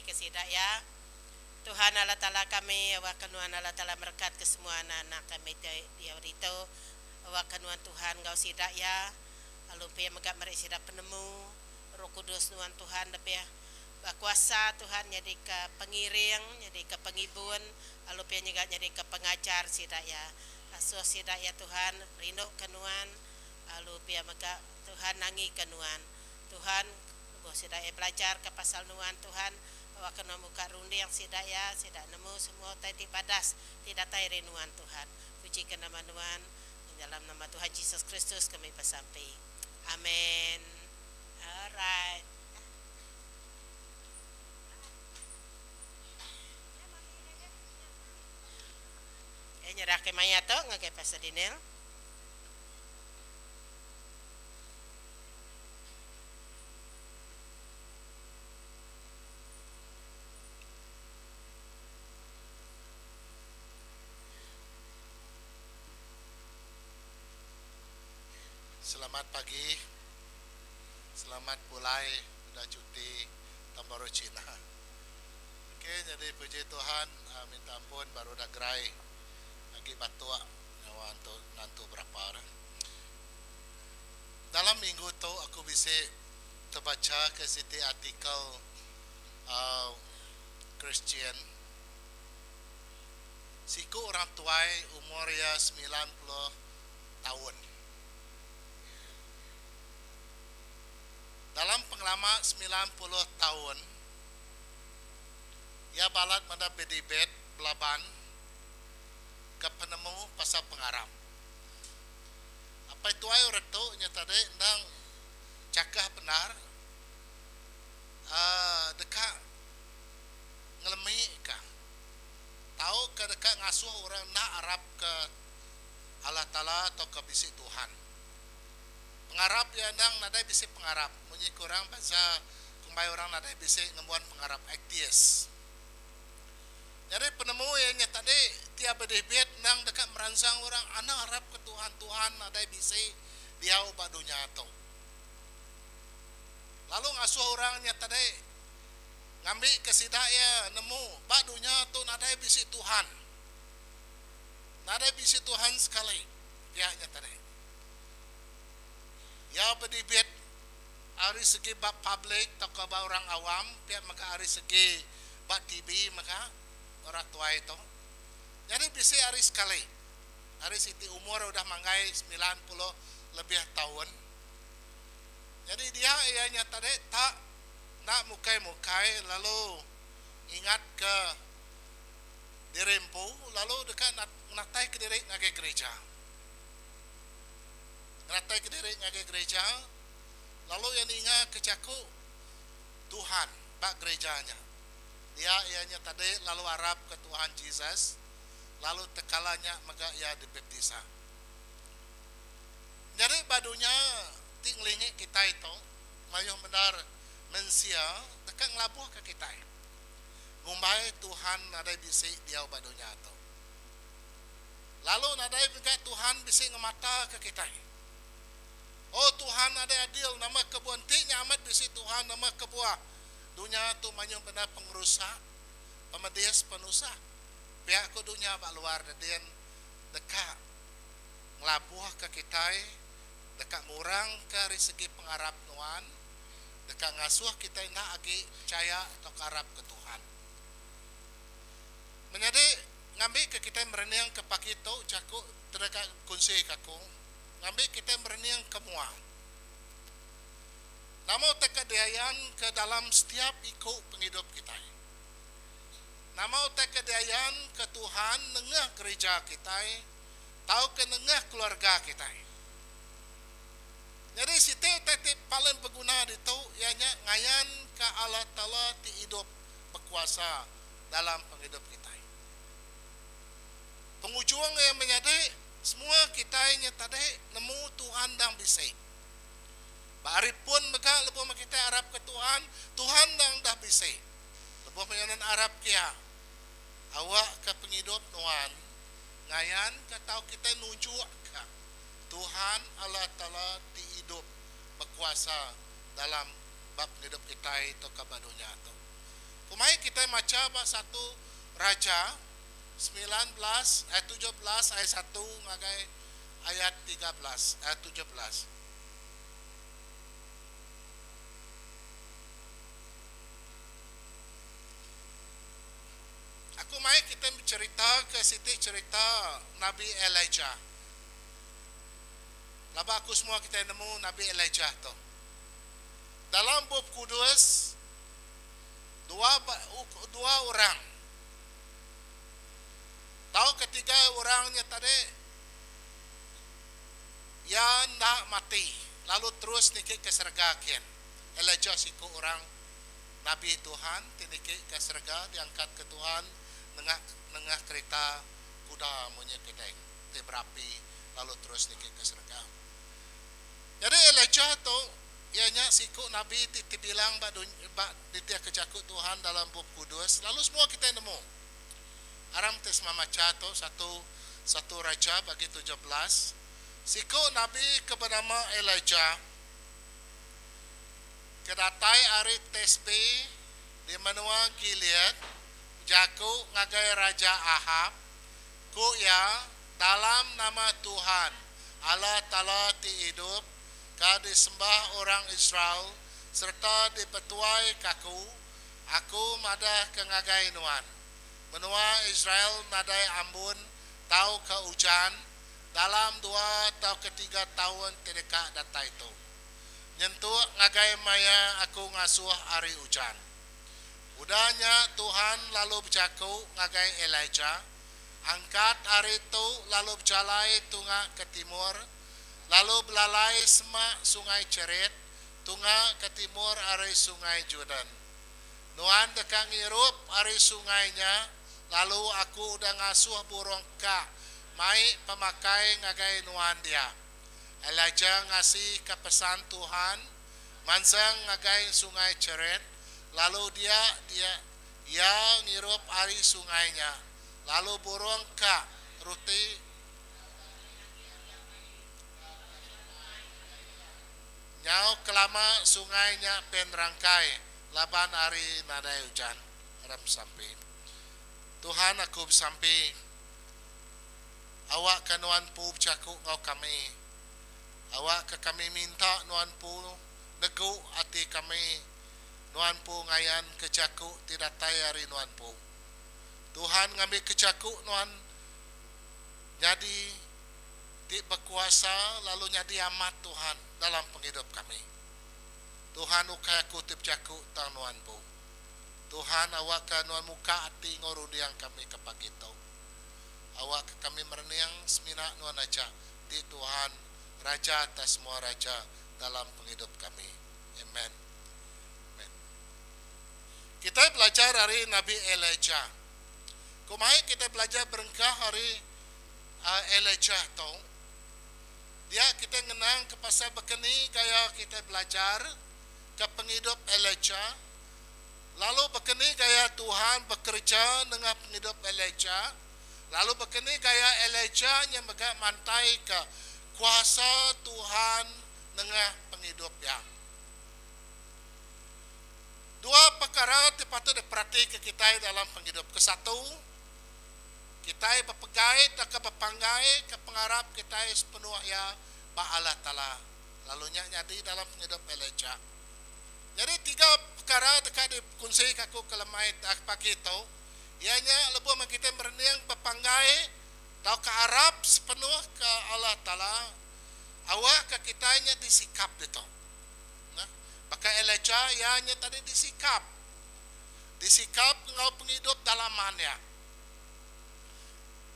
kesidak ya. Tuhan Allah Ta'ala kami, awak kenuan Allah Ta'ala berkat ke semua anak-anak kami dia itu. Awak kenuan Tuhan kau sidak ya. Lalu pia megak mereka sidak penemu. Roh Kudus Tuhan Tuhan lebih kuasa Tuhan jadi ke pengiring, jadi ke pengibun, lalu pia juga jadi ke pengajar sidak ya. Asuh sidak ya Tuhan, rindu kenuan, lalu pia megak Tuhan nangi kenuan. Tuhan, sidak ya belajar ke pasal nuan Tuhan. Awak kena muka rundi yang sidak ya, sidak nemu semua tadi padas, tidak tai renuan Tuhan. Puji ke nama Tuhan, dalam nama Tuhan Yesus Kristus kami bersampai. Amin. Alright. Nyerah ke Maya to ngake Pastor Dinel. Selamat pagi. Selamat mulai udah cuti Tambaro Cina. Oke, jadi puji Tuhan, minta ampun baru dah gerai lagi batua nyawa untuk nantu berapa orang. Dalam minggu tu aku bisa terbaca ke situ artikel Christian. Siku orang tuai umur ya 90 tahun. Dalam pengalaman 90 tahun, ia balat pada bedibet belaban ke penemu pasal pengarap. Apa itu ayo retu nya tadi ndang cakah benar dekat ngelemi ka. Tahu ke dekat ngasuh orang nak Arab ke Allah Ta'ala atau ke bisi Tuhan. Pengarap ya ndang nadai bisi pengarap. Munyi kurang bahasa kumbai orang nadai bisi ngembuan pengarap atheist. Jadi penemu yang tadi tiap berdebit nang dekat merangsang orang anak harap ke Tuhan ada bisa dia ubah dunia atau. Lalu ngasuh orangnya tadi ngambil kesidak ya nemu bak dunia tu ada bisa Tuhan. Ada bisa Tuhan sekali pihaknya tadi. Ya berdebit hari segi bak publik atau bak orang awam pihak maka hari segi bak TV maka orang tua itu. Jadi bisa hari sekali. Hari siti umur udah manggai 90 lebih tahun. Jadi dia ianya tadi tak nak mukai-mukai lalu ingat ke dirempu lalu dekat natai ke diri ngage gereja. Natai ke diri ngage gereja lalu yang ingat ke caku Tuhan bak gerejanya. Dia ianya tadi lalu Arab ke Tuhan Yesus lalu tekalanya maka ia dibaptisa. Jadi badunya tinglingi kita itu mayung benar mensia dekat ngelabuh ke kita. Ngumbai Tuhan nadai bisi dia badunya itu. Lalu nadai juga Tuhan bisi ngemata ke kita. Oh Tuhan ada adil nama kebuan tinya amat bisi Tuhan nama kebuah dunia tu manyung benar pengurusak, pemedias penusah. Pihak ku dunia bak luar dan dekat ngelabuh ke kita, dekat ngurang ke dari segi pengarap nuan, dekat ngasuh kita nak agi percaya atau karap ke Tuhan. Menjadi ngambil ke kita mereniang ke pagi tu caku terdekat kunci kaku, ngambil kita mereniang ke muang. Namun tekadayan ke dalam setiap ikut penghidup kita. Namun tekadayan ke Tuhan nengah gereja kita, tahu ke nengah keluarga kita. Jadi situ tetap paling berguna itu ianya ngayan ke Allah Ta'ala di hidup berkuasa dalam penghidup kita. Pengujuan yang menjadi semua kita yang tadi nemu Tuhan dan bisa. Bari pun mereka lepas kita Arab ke Tuhan, Tuhan dah bisa. Lepas menyanan Arab kia, awak ke penghidup Tuhan, ngayan ke tahu kita nunjuk ke Tuhan Allah Ta'ala di hidup berkuasa dalam bab hidup kita itu ke badunya itu. Kumai kita maca ba satu Raja 19 ayat 17 ayat 1 ngagai ayat 13 ayat 17. Aku mai kita cerita ke Siti cerita Nabi Elijah. Laba aku semua kita nemu Nabi Elijah tu. Dalam bab Kudus dua orang. Tahu ketiga orangnya tadi yang nak mati lalu terus nikik ke surga kian. Elijah siku orang Nabi Tuhan tinikik ke surga diangkat ke Tuhan nengah kereta kuda punya kedai di berapi lalu terus nikik ke surga. Jadi Elijah tu ianya siku Nabi bilang bak ditia kejakut Tuhan dalam bab Kudus lalu semua kita nemu. Aram tes mamaca tu satu Raja bagi 17. Siku Nabi bernama Elijah kedatai ari Tesbe di menua Gilead jaku ngagai Raja Ahab ku ya dalam nama Tuhan Allah Ta'ala ti hidup ka disembah orang Israel serta dipetuai kaku aku madah ke ngagai nuan menua Israel madai ambun tau ke hujan dalam 2 atau 3 tahun terdekat data itu nyentuh ngagai maya aku ngasuh hari hujan. Udahnya Tuhan lalu bercaku ngagai Elijah angkat hari itu lalu berjalai tunga ke timur lalu belalai semak sungai Cerit tunga ke timur hari sungai Jordan. Nuan dekat ngirup hari sungainya lalu aku udah ngasuh burung ka mai pemakai ngagai nuan dia. Elijah ngasih ke pesan Tuhan mansang ngagai sungai Cerit lalu dia ngirup hari sungainya lalu burung ka ruti nyau kelama sungainya penrangkai laban hari nadai hujan ram sampai Tuhan aku sampai awak ke nuan pu bercaku ngau kami awak ke kami minta nuan pu negu hati kami nuan pu ngayan kecaku tidak tayari nuan pu Tuhan ngambil kecaku nuan jadi di berkuasa lalu jadi amat Tuhan dalam penghidup kami Tuhan ukay aku tip jaku tang nuan pu Tuhan awak ke nuan muka hati ngorudiang kami ke pagito awak ke kami mereniang semina nuan aja di Tuhan Raja atas semua raja dalam penghidup kami. Amen. Amen. Kita belajar hari Nabi Elijah. Kumai kita belajar berengkah hari Elijah tu. Dia kita ngenang ke pasal bekeni gaya kita belajar ke penghidup Elijah. Lalu bekeni gaya Tuhan bekerja dengan penghidup Elijah. Lalu bekeni gaya Elijah yang megak mantai ke kuasa Tuhan dengan penghidup dia. Dua perkara patut diperhatikan kita dalam penghidup. Kesatu, kita berpegai dan berpanggai ke pengharap kita sepenuh ya ba Allah Ta'ala. Lalunya jadi dalam penghidup Elijah. Jadi 3 perkara dekat dikunci aku kelemai pagi itu. Ianya lebih kita berniang berpanggai atau ke Arab sepenuh ke Allah Ta'ala awak ke kitanya disikap itu nah, maka Elijah ianya tadi disikap ngau penghidup dalamannya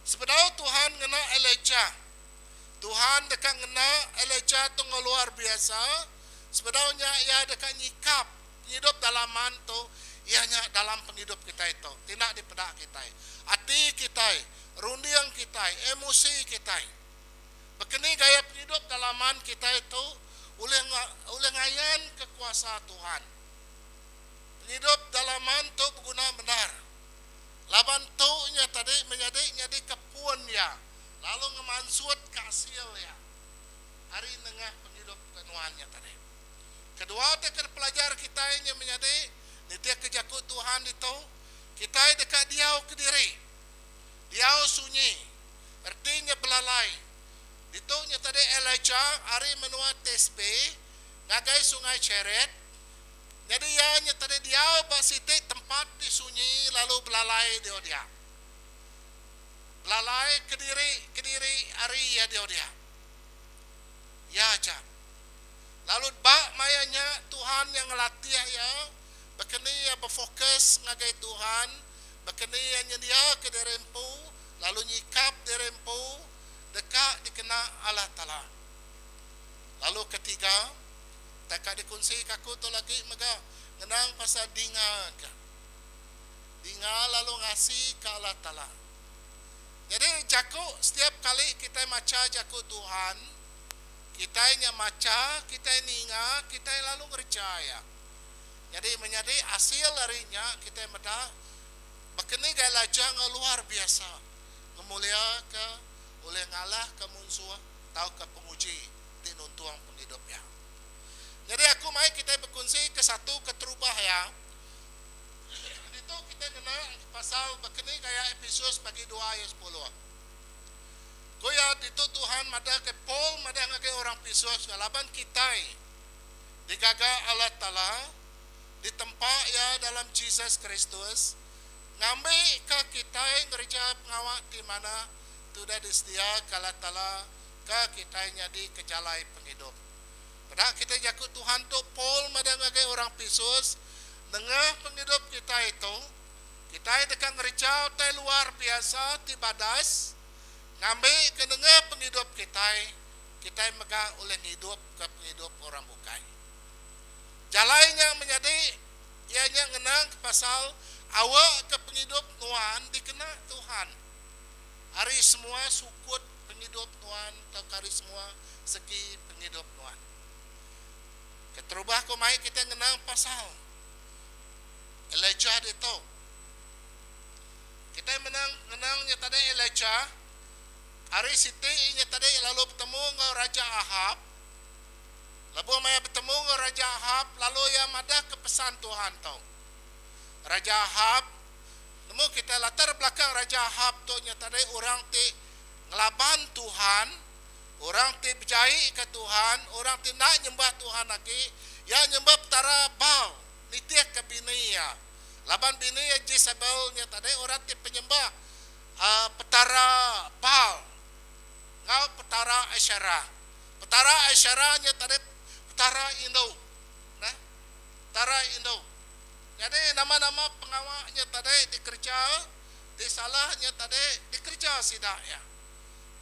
sebenarnya Tuhan ngena Elijah Tuhan dekat ngena Elijah itu luar biasa sebenarnya ia dekat nyikap penghidup dalaman tu ianya dalam penghidup kita itu tidak di pedak kita hati kita rundiang kita, emosi kita. Begini gaya hidup dalaman kita itu oleh ngayan kekuasaan Tuhan. Hidup dalaman tu berguna benar. Laban tu nya tadi menjadi kepuan ya. Lalu ngemansut kasil ya. Hari nengah penghidup kenuannya tadi. Kedua tekad pelajar kita yang menjadi Nitia kejakut Tuhan itu kita dekat diau ke diri. Diau sunyi. Artinya belalai. Ditunya tadi Elijah hari menua tesbe ngagai sungai Ceret. Jadi ianya tadi diau basitik tempat di sunyi lalu belalai dia. Belalai ke diri hari ya dia. Ya aja. Lalu bak mayanya Tuhan yang ngelatih ya, bekeni ya berfokus ngagai Tuhan, bekeni ya nyedia ke derempu, lalu nyikap derempu, dekat dikena Allah Ta'ala. Lalu ketiga, tak dikunci kaku tu lagi mega ngenang pasal dinga. Dinga lalu ngasih ke Allah Ta'ala. Jadi jaku setiap kali kita maca jaku Tuhan, kita nya maca, kita ninga, kita lalu percaya. Jadi menjadi hasil darinya kita meda bekeni gaya lajang luar biasa. Ngemulia ke oleh ngalah ke munsua tahu ke penguji di nuntuang penghidupnya. Jadi aku mai kita berkongsi ke satu keterubah ya. Itu kita kena pasal bekeni gaya Efesus bagi 2 ayat 10. Goya itu Tuhan mada ke Paul mada ngagai orang Efesus ngalaban kita digaga Allah Ta'ala di tempat ya dalam Jesus Kristus ngambil ke kita gereja pengawak di mana sudah disedia Allah Ta'ala ke kita jadi kejalai penghidup. Padahal kita jakut Tuhan tu Paul mada ngagai orang Efesus dengan penghidup kita itu kita dekat gereja tai luar biasa di badas ngambil ke dengar penghidup kita megah oleh hidup ke penghidup orang bukai. Jalainya menjadi ianya ngenang pasal awak ke penghidup Tuhan dikena Tuhan. Hari semua sukut penghidup Tuhan atau hari semua segi penghidup Tuhan. Keterubah kumai kita ngenang pasal Elijah itu. Kita menangnya tadi Elijah hari siti inya tadi lalu bertemu dengan Raja Ahab. Lalu maya bertemu dengan Raja Ahab lalu ia madah ke pesan Tuhan tau. Raja Ahab nemu kita latar belakang Raja Ahab tu nya tadi orang ti ngelaban Tuhan, orang ti berjai ke Tuhan, orang ti nak nyembah Tuhan lagi, ya nyembah petara Baal, nitiah ke bini ya. Laban bini ya Jezebel nya tadi orang ti penyembah petara Baal. Ngau petara Asyara. Petara Asyaranya tadi petara Indo. Nah, petara Indo. Jadi nama-nama pengawaknya tadi dikerja, disalahnya tadi dikerja sidak ya.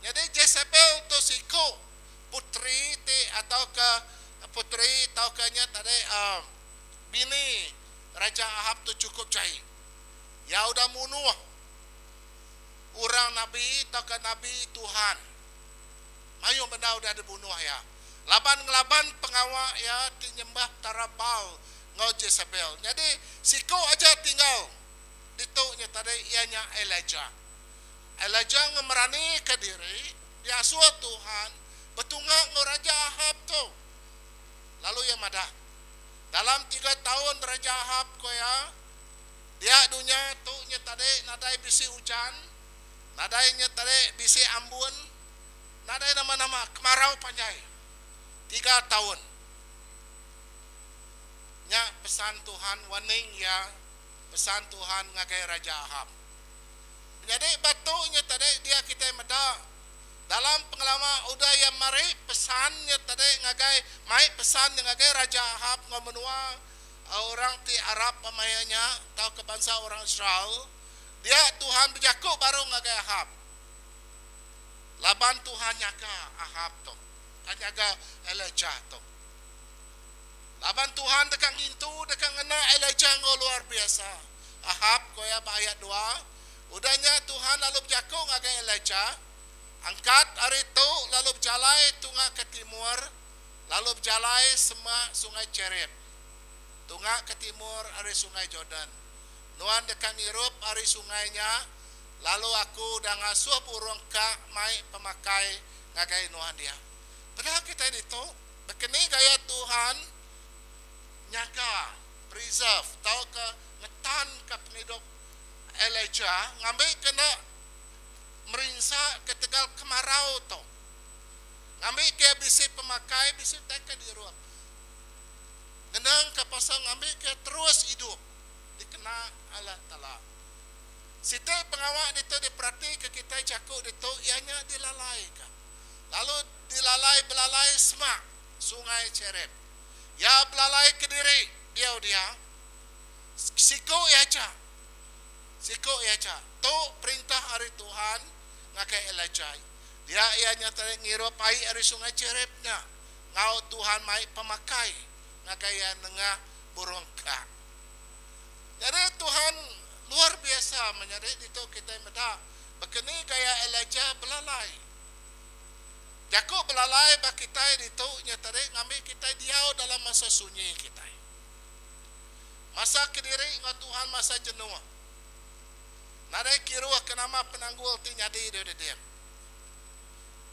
Jadi Jezebel tu siku putri ti atau ke putri atau kanya tadi bini Raja Ahab tu cukup jahil. Ya udah munuh orang nabi atau ke nabi Tuhan. Mayu benda udah dibunuh ya. Laban pengawak ya dinyembah tarabal ngau Jezebel. Jadi siku aja tinggal dituknya tadi ianya Elijah. Elijah ngemerani ke diri diasuh Tuhan betungak ngau Raja Ahab tu. Lalu ya madah dalam 3 tahun Raja Ahab koya dia dunia tuknya tadi nadai bisi hujan, nadainya tadi bisi ambun, nadai nama-nama kemarau panjai 3 tahun. Nya pesan Tuhan waning ya pesan Tuhan ngagai Raja Ahab. Jadi batunya tadi dia kita meda dalam pengalaman udah yang mari pesannya tadi ngagai mai pesan yang ngagai Raja Ahab ngomenua orang ti Arab pamayanya tahu ke bangsa orang Israel dia Tuhan berjaku baru ngagai Ahab. Laban Tuhan nyaka Ahab tu, nyaka Elijah tu. Laban Tuhan dekat ngintu dekat ngena Elijah luar biasa. Ahab koya ayat 2. Udahnya Tuhan lalu berjaku ngagai Elijah. Angkat hari itu lalu berjalai tungak ke timur, lalu berjalai semua sungai Ceret. Tungak ke timur hari sungai Jordan. Nuan dekat Nirup hari sungainya. Lalu aku dah ngasuh urung ka mai pemakai ngagai nuan dia. Padahal kita itu begini gaya Tuhan nyaka preserve tau ke ngetan ke penghidup Elijah ngambil kena merinsa ke tegal kemarau tau ngambil ke bisi pemakai bisi teka di ruang kenang ke pasal ngambil ke terus hidup dikena Allah Ta'ala sita pengawak itu diperhati ke kita cakuk itu ianya dilalai kan lalu dilalai belalai semak sungai Cerep ya belalai Kediri dia siko ya ca tu perintah hari Tuhan ngakai Elijah dia ianya tadi ngirup air dari sungai Cerepnya ngau Tuhan mai pemakai ngakai yang nengah burungka jadi Tuhan luar biasa menyadari itu kita medak begini gaya Elijah belalai Jakuk belalai bak kita itu nyatare ngambil kita diau dalam masa sunyi kita masa Kediri ngau Tuhan masa jenuh nadai kiruah kenama penanggul ti nyadi dia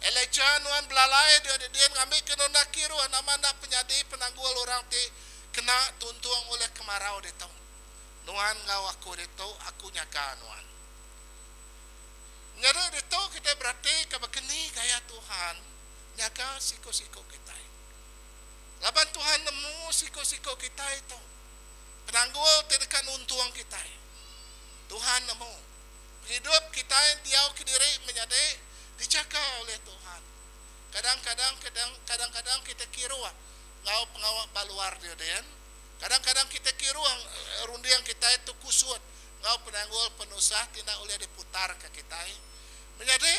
Elijah nuan belalai dia ngambil kena kiruah nama nak penyadi penanggul orang ti kena tuntung oleh kemarau dia nuan ngau aku itu aku nyaka nuan nyari itu kita berarti kebekeni gaya Tuhan nyaka siko-siko kita laban Tuhan nemu siko-siko kita itu penanggul tidak untung kita Tuhan nemu hidup kita yang diau Kediri menjadi dijaga oleh Tuhan kadang-kadang kita kira ngau pengawak baluar dia kadang-kadang kita kira rundiang kita itu kusut ngau penanggul penusah tidak boleh diputar ke kita menjadi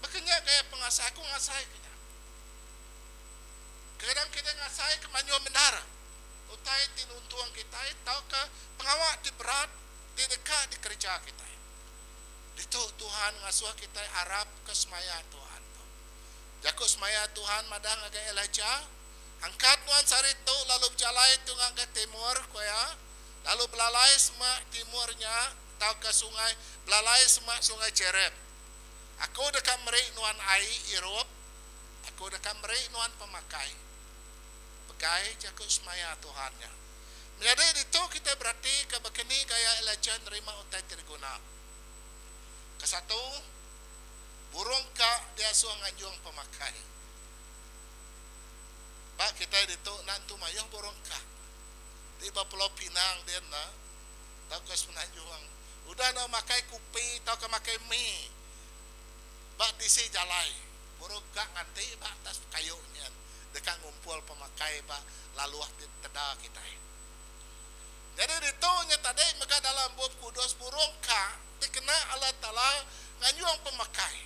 makanya kayak pengasah aku ngasai kita kadang kita ngasai ke manyo mendara utai tinuntuang kita tahu ke pengawak di berat di dekat di kerja kita itu Tuhan ngasuh kita Arab ke semaya Tuhan jakuk semaya Tuhan madang agak Elijah angkat nuan sari tu lalu berjalai tu ngangkat timur koya lalu belalai semak timurnya tahu ke sungai belalai semak sungai Cerep aku dekat merik nuan ai Irop aku dekat merik nuan pemakai pegai jakuk semaya Tuhannya menjadi itu kita berarti kebekeni gaya Elijah nerima utai terguna kesatu burung ka dia suang anjung pemakai Pak kita itu nantu mayong burung ka tiba Pulau Pinang dia na tahu ke Semenanjung udah na makai kupi tahu ke makai mie Pak disi jalai burung ka nganti Pak atas kayunya dekat ngumpul pemakai Pak laluah di teda kita jadi itu tadi maka dalam buah kudus burung ka dikena Allah Ta'ala nganyuang pemakai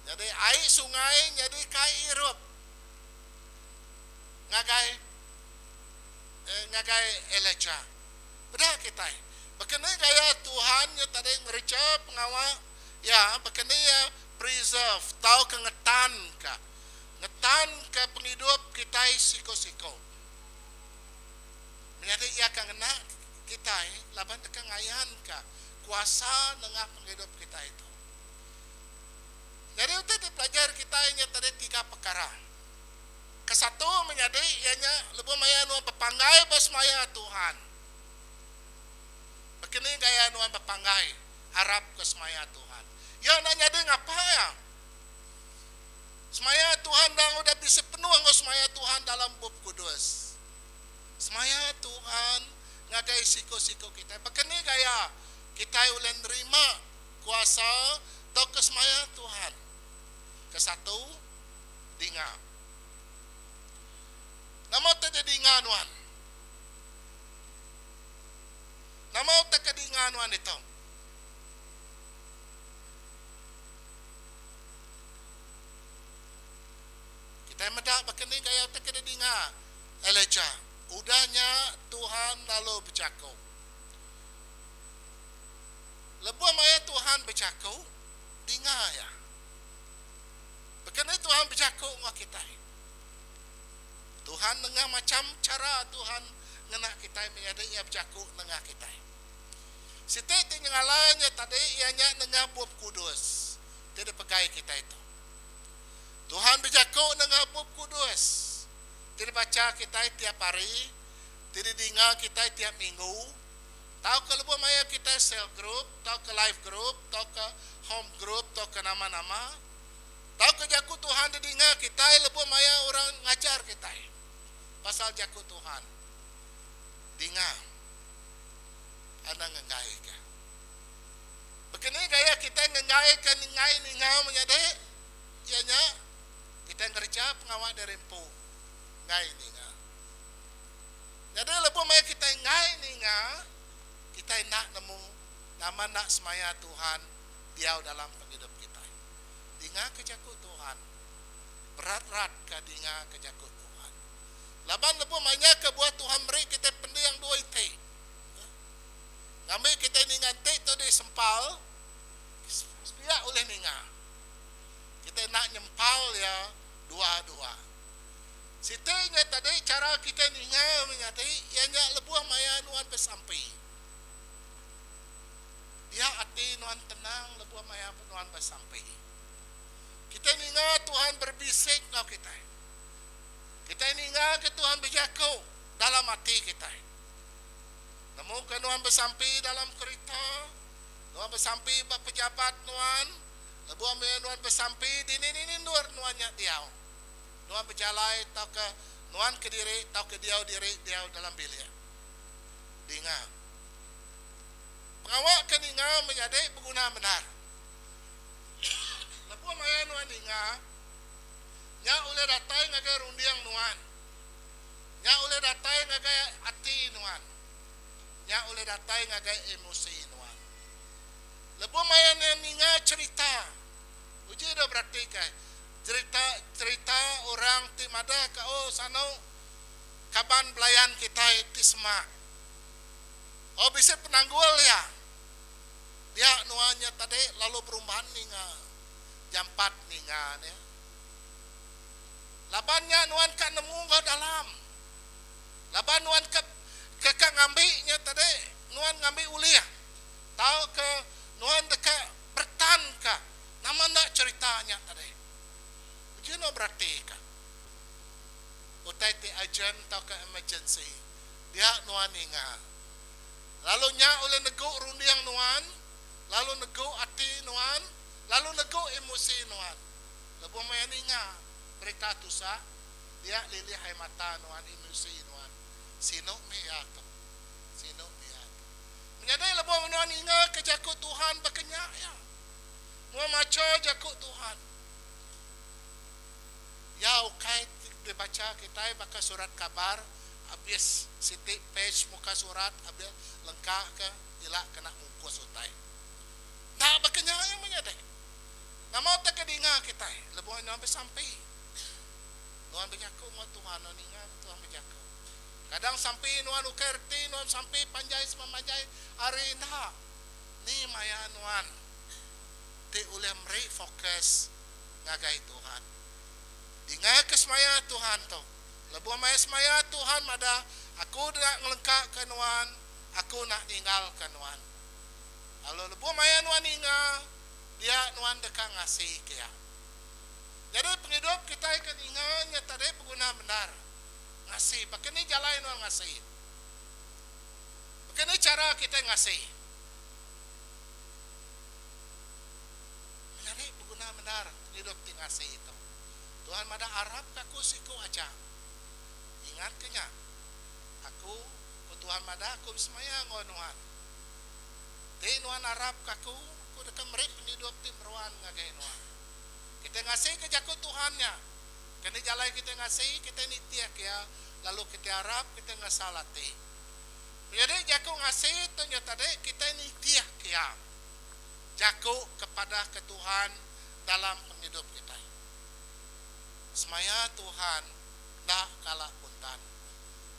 jadi air sungai jadi kai irup ngagai Elijah bedah kita bekene gaya Tuhan yang tadi ngerica pengawal ya bekene ya preserve tahu kengetan ke penghidup kita siko-siko menjadi ia kena kita laban tekan ngayan kuasa dengan penghidup kita itu jadi itu dipelajari kita yang tadi 3 perkara kesatu menjadi ianya lebih maya nuan pepanggai bos maya Tuhan begini gaya nuan pepanggai harap ke semaya Tuhan ya nak jadi ngapa ya semaya Tuhan dah udah bisa penuh ngos semaya Tuhan dalam bab kudus semaya Tuhan ngagai siko-siko kita begini gaya kita boleh nerima kuasa atau kesemaya Tuhan kesatu dinga nama tak dinga nuan nama tak dinga nuan itu kita medak begini gaya tak dinga Elijah udahnya Tuhan lalu bercakap lebuh maya Tuhan bercakap dengar ya begini Tuhan bercakap dengan kita Tuhan dengan macam cara Tuhan ngena kita menjadi ia bercakap dengan kita setiap tinggalannya tadi ianya dengan bab kudus tidak pegai kita itu Tuhan bercakap dengan bab kudus tidak baca kita tiap hari Tidak dengar kita tiap minggu. Tahu ke lebuh maya kita cell group, tahu ke live group, tahu ke home group, tahu ke nama-nama. Tahu ke jaku Tuhan dengar kita lebuh maya orang ngajar kita. Pasal jaku Tuhan. Dengar. Ada ngengai ke. Begini gaya kita ngengai ke ningai menyade. Ianya kita kerja pengawal dari empu. Ngai ninga. Jadi lepas maya kita ngai ninga, kita nak nemu nama nak semaya Tuhan dia dalam hidup kita. Dinga kejaku Tuhan. Berat-berat ke dinga kejaku Tuhan. Laban lepas maya ke buat Tuhan beri kita pendi yang dua ite. Ngambil kita ninga ite tu di sempal. Biar oleh ninga. Kita nak nyempal ya dua-dua. Sitanya tadi cara kita ninga menyati ianya lebuah maya nuan bersampai. Dia hati nuan tenang lebuah maya nuan bersampai. Kita ninga Tuhan berbisik ngau kita. Kita ninga ke Tuhan berjaku dalam hati kita. Namun ke nuan bersampai dalam kereta, nuan bersampai bak pejabat nuan, lebuah maya nuan bersampai di ini nuannya dia. Nuan berjalai tau ke nuan ke diri tau ke dia dalam bilik. Dengar. Pengawak ke dengar menjadi berguna benar. Lepas maya nuan dengar, nya oleh datai ngagai rundiang nuan. Nya oleh datai ngagai hati nuan. Nya oleh datai ngagai emosi nuan. Lepas maya dengar cerita. Uji dah berarti kan. Cerita orang ti mada ka sano kaban belayan kita ti semak. Bisa penanggul ya. Dia nuanya tadi lalu perumahan ninga. Jam 4 ninga ya. Labannya nuan ka nemu ke dalam. Laban nuan ke ngambilnya tadi nuan ngambil uliah. Tahu ke nuan dekat bertan ka. Nama nak ceritanya tadi. Jino berarti kan. Utai ti ajan tau ke emergency. Dia nuan inga. Lalu nya oleh nego rundiang nuan. Lalu nego hati nuan. Lalu nego emosi nuan. Lepas main inga. Berita tusa. Dia lili hai mata nuan emosi nuan. Sino miyato. Sino miyato. Menyadai lepas nuan inga kejaku Tuhan berkenyak ya. Nuan maco jaku Tuhan. Ya ukai dibaca kita baca surat kabar habis sitik page muka surat habis lengkap ke ilak kena mungkus utai. Tak berkenyang menyadai. Nama tak kedinga kita lebuh nuan sampai. Nuan berjaku mau Tuhan ninga Tuhan berjaku. Kadang sampai nuan ukerti nuan sampai panjai semamajai hari dah. Ni maya nuan. Ti uleh meri fokus ngagai Tuhan. Dengar kesemaya Tuhan tu. Lebuh maya semaya Tuhan mada aku nak ngelengkap ke nuan, aku nak tinggal ke nuan. Kalau lebuh maya nuan inga, dia nuan dekat ngasih kia. Jadi penghidup kita ikan inganya tadi berguna benar. Ngasih, begini jalan nuan ngasih. Begini cara kita ngasih. Jadi berguna benar penghidup ti ngasih itu. Tuhan mada harap aku siku aja. Ingat kenya. Aku Tuhan mada aku semaya ngonuan. Ti nuan harap aku dekat merik penghidup ti meruan ngagai nuan. Kita ngasih ke jaku Tuhannya. Kini jalan kita ngasih, kita nitiak ya. Lalu kita harap kita ngasalati. Jadi jaku ngasih ternyata tadi kita nitiak ya. Jaku kepada ke Tuhan dalam penghidup kita. Semaya Tuhan dah kalah puntan.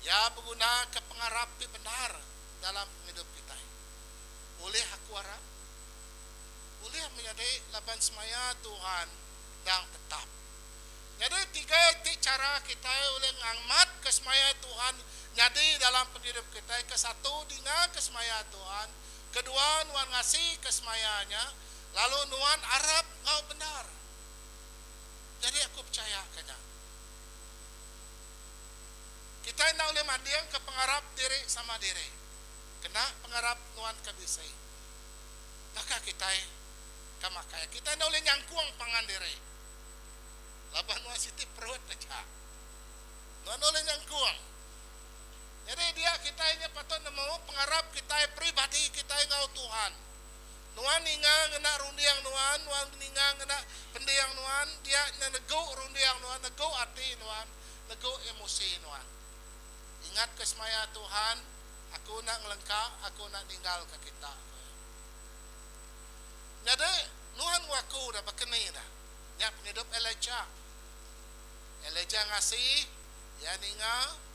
Ya berguna ke pengarapi benar dalam hidup kita. Boleh aku harap? Boleh menjadi laban semaya Tuhan yang tetap. Jadi tiga cara kita boleh ngangmat ke semaya Tuhan jadi dalam hidup kita. Ke satu dengan ke semaya Tuhan. Kedua nuan ngasih ke semayanya. Lalu nuan harap kau benar. Jadi aku percaya kena. Kita nak boleh mandiang ke pengarap diri sama diri. Kena pengarap nuan kabisai. Maka kita kamakaya. Kita nak boleh nyangkuang pangan diri. Laban nuan siti perut aja. Nuan boleh nyangkuang. Jadi dia kita ini patut nemu pengarap kita pribadi kita ngau Tuhan. Nuan ninga ngena rundiang nuan ninga ngena pendiang nuan, dia nego rundiang nuan, nego hati nuan, nego emosi nuan. Ingat kesemaya Tuhan, aku nak ngelengkap, aku nak tinggal ke kita. Jadi nuan waku dah berkeni dah. Nyak penghidup Elijah. Elijah ngasih, ya ninga.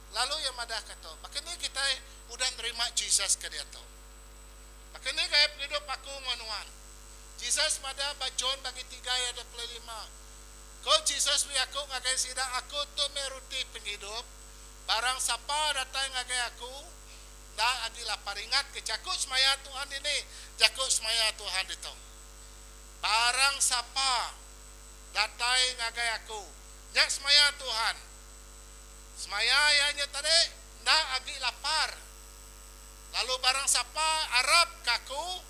Lalu yang madah kata, makanya kita udah nerima Jesus ke dia tu. Makanya kaya penghidup aku nganuan. Jesus madah bajon bagi 3 ayat 25. Kau Jesus wi aku ngagai sida aku tu meruti penghidup. Barang siapa datang ngagai aku, dah agi lapar. Ingat ke jakut semaya Tuhan ini, jakut semaya Tuhan itu. Barang siapa datang ngagai aku, nyak semaya Tuhan. Semaya ianya tadi ndak agi lapar. Lalu barang siapa Arab kaku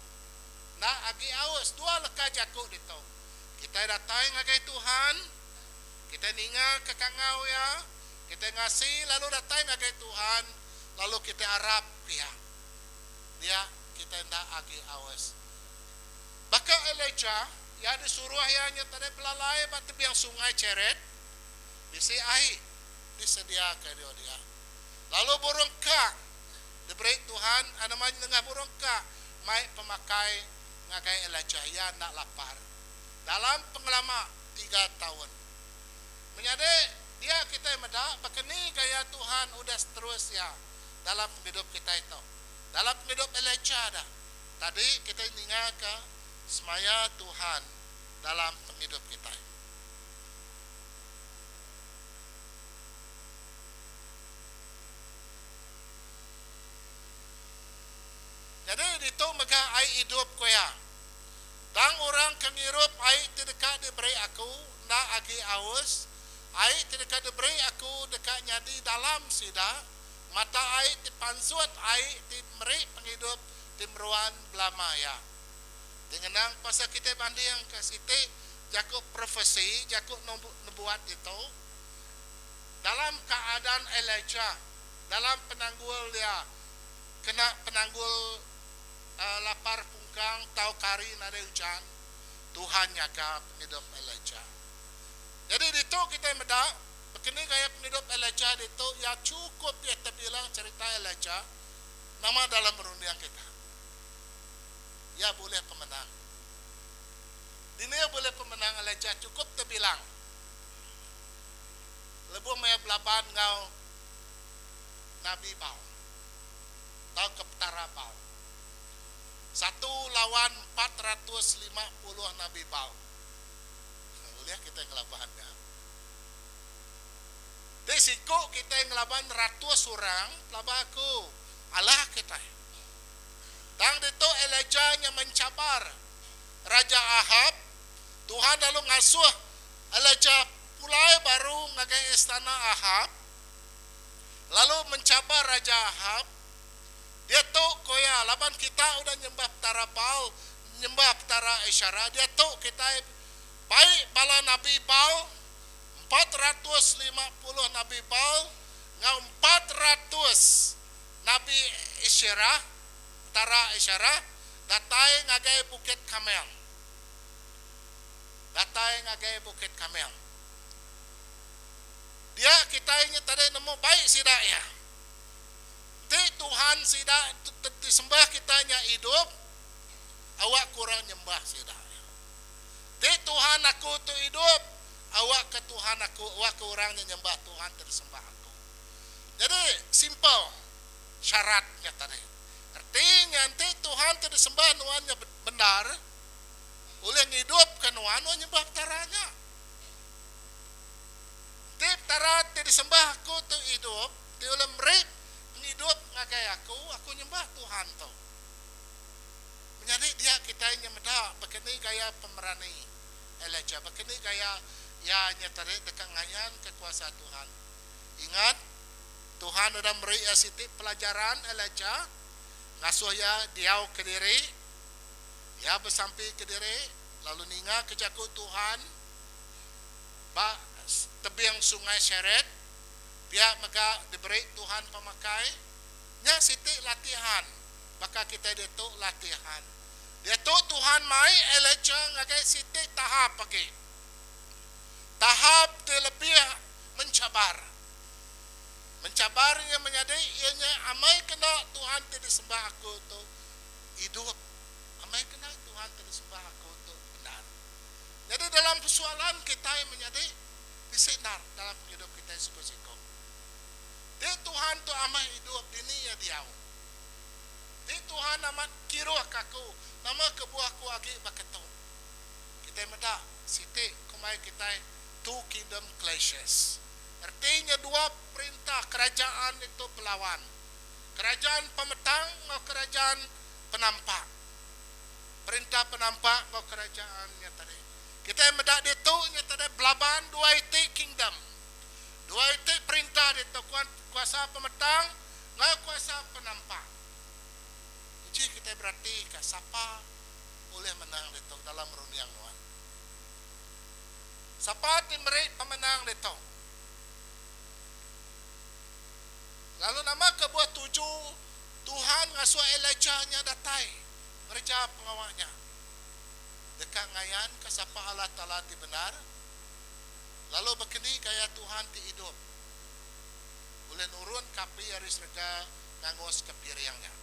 ndak agi aus. Dua leka jakuk itu. Kita datang ngagai Tuhan, kita ninga ke kangau ya, kita ngasih lalu datang ngagai Tuhan, lalu kita Arab dia kita ndak agi aus. Baka Elijah ya disuruh ayahnya tadi belalai batu biang sungai Ceret bisi air disediakan dia. Lalu burung kak diberi Tuhan namanya dengan burung kak mai pemakai ngagai Elijah ya nak lapar dalam pengalaman 3 tahun menjadi dia kita medak bekeni gaya Tuhan udah terus ya dalam hidup kita itu dalam hidup Elijah dah tadi kita ingat ke semaya Tuhan dalam hidup kita. Jadi itu maka ai hidup ko ya. Dang orang kengirup ai tidak diberi aku na agi aus. Ai tidak diberi aku dekat nyadi dalam sida. Mata ai dipansut ai diberi penghidup timruan belama ya. Dengan pasal kita banding ke situ jakuk profesi, jakuk nubuat itu dalam keadaan Elijah, dalam penanggul dia kena penanggul lapar pungkang tau kari nada hujan Tuhan jaga penghidup Elijah. Jadi itu kita medak begini gaya penghidup Elijah itu ya cukup ya terbilang cerita Elijah nama dalam rundiang kita ya boleh pemenang dunia boleh pemenang Elijah cukup terbilang lebu maya belaban ngau Nabi Bau tau keptara Bau 1 lawan 450 Nabi Bau. Boleh kita ngelabannya. Desiko kita ngelaban 100 orang, labaku. Allah kita. Tang itu Elijah yang mencabar Raja Ahab. Tuhan lalu ngasuh Elijah pulai baru ngagai istana Ahab. Lalu mencabar Raja Ahab. Dia tu koya laban kita udah nyembah tara Baal, nyembah tara Isyara. Dia tu kita baik bala Nabi Baal 450 Nabi Baal ngau 400 Nabi Isyara tara Isyara datai ngagai Bukit Kamel. Datai ngagai Bukit Kamel. Dia kita ini tadi nemu baik sidak ya. Tuhan sidak disembah kitanya hidup awak kurang nyembah sidak. Tuhan aku tu hidup awak ke Tuhan aku awak kurangnya nyembah Tuhan tersembah aku. Jadi simple syaratnya tadi. Artinya nanti Tuhan tersembah nuannya benar oleh hidup ke nuan nyembah taranya. Tip tarat disembah aku tu hidup di oleh mereka hidup ngagai aku nyembah Tuhan tu. Menjadi dia kita yang medak begini gaya pemerani Elijah, begini gaya ya nyatare dekat ngayan kekuasaan Tuhan. Ingat Tuhan ada beri ya siti pelajaran Elijah ngasuh ya diau ke diri ya bersampai ke diri lalu ninga ke jaku Tuhan ba tebiang sungai Syeret pihak mega diberi Tuhan pemakai nya siti latihan maka kita itu latihan dia tu Tuhan mai Elijah ngagai siti tahap pagi tahap terlebih mencabarnya menyadari ianya amai kena Tuhan tidak sembah aku tu hidup amai kena Tuhan tidak sembah aku tu benar jadi dalam persoalan kita yang menyadari disinar dalam hidup kita siko-siko dia Tuhan tu amai hidup dini ya diau dia Tuhan amat kiruh kaku nama kebuahku agi baketu kita meda siti kumai kita two kingdom clashes artinya dua perintah kerajaan itu pelawan kerajaan pemetang atau kerajaan penampak perintah penampak atau kerajaannya tadi kita medak itu tadi belaban dua itu kingdom dua itu perintah itu kuasa pemetang nggak kuasa penampak jadi kita berarti siapa boleh menang itu dalam runiang Tuhan siapa diberi pemenang itu lalu nama kebuah 7 Tuhan ngasuh Elijah-nya datai mereka pengawalnya dekat ngayan ke siapa Allah Ta'ala di benar lalu berkini gaya Tuhan di hidup boleh nurun kapi aris rega ngangos ke piriangnya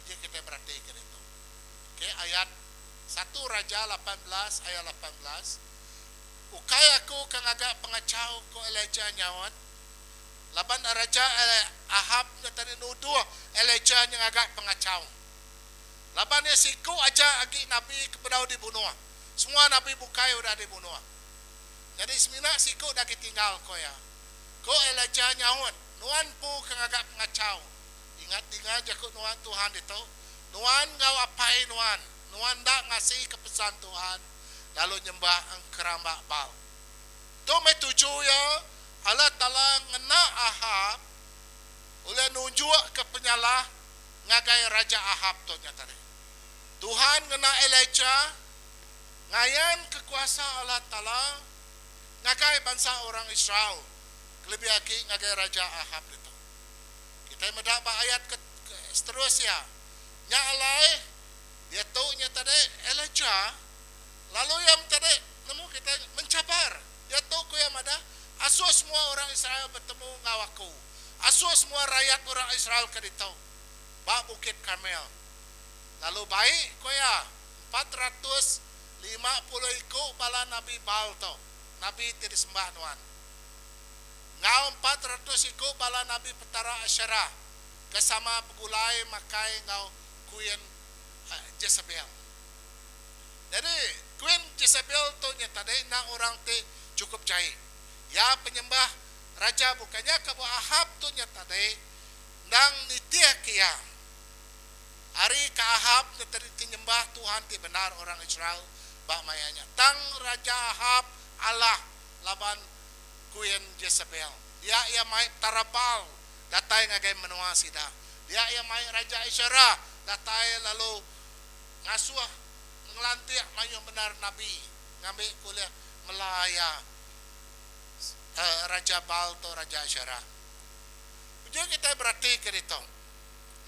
jadi kita perhatikan itu oke ayat 1 Raja 18 ayat 18 ukay aku kang agak pengacau ko Elijah nyawat laban Raja Ahab na tani nuduh Elijah yang agak pengacau laban ya siku aja agi nabi kepada dibunuh semua nabi bukai udah dibunuh jadi semina siku dah ketinggal ko ya ko Elijah nyawat nuan pu kang agak pengacau ingat jakut nuan Tuhan itu nuan ngau apai nuan dak ngasih kepesan Tuhan lalu nyembah kerambak bal tu me tuju ya Allah Ta'ala ngena Ahab oleh nunjuk ke penyalah ngagai Raja Ahab tu nyatane Tuhan ngena Elijah ngayan kekuasa Allah Ta'ala ngagai bangsa orang Israel lebih lagi ngagai Raja Ahab itu kita mendapat ayat seterusnya nyalai dia tu nyatane Elijah lalu yang tadi nemu kita mencabar dia tahu ko yang ada asuh semua orang Israel bertemu ngawaku asuh semua rakyat orang Israel keditau ba Bukit Karmel lalu baik ko ya 450 iko bala Nabi Baal to Nabi tidak sembah nuan ngau 400 iko bala Nabi petara Asyara kesama pegulai makai ngau kuyen Jezebel jadi Queen Jezebel tu nyatane na orang te cukup jahit. Ya penyembah raja bukannya ke Ahab tu nyatane nang nitia kia. Hari ke Ahab nyatane penyembah Tuhan ti benar orang Israel bak mayanya. Tang raja Ahab Allah laban Queen Jezebel. Dia ia mai tarapal datai ngagai menua sida. Dia ia mai raja Isyara datai lalu ngasuh ngelantik mayung benar Nabi ngambil kuliah melaya Raja Baal atau Raja Asyara jadi kita berarti ke itu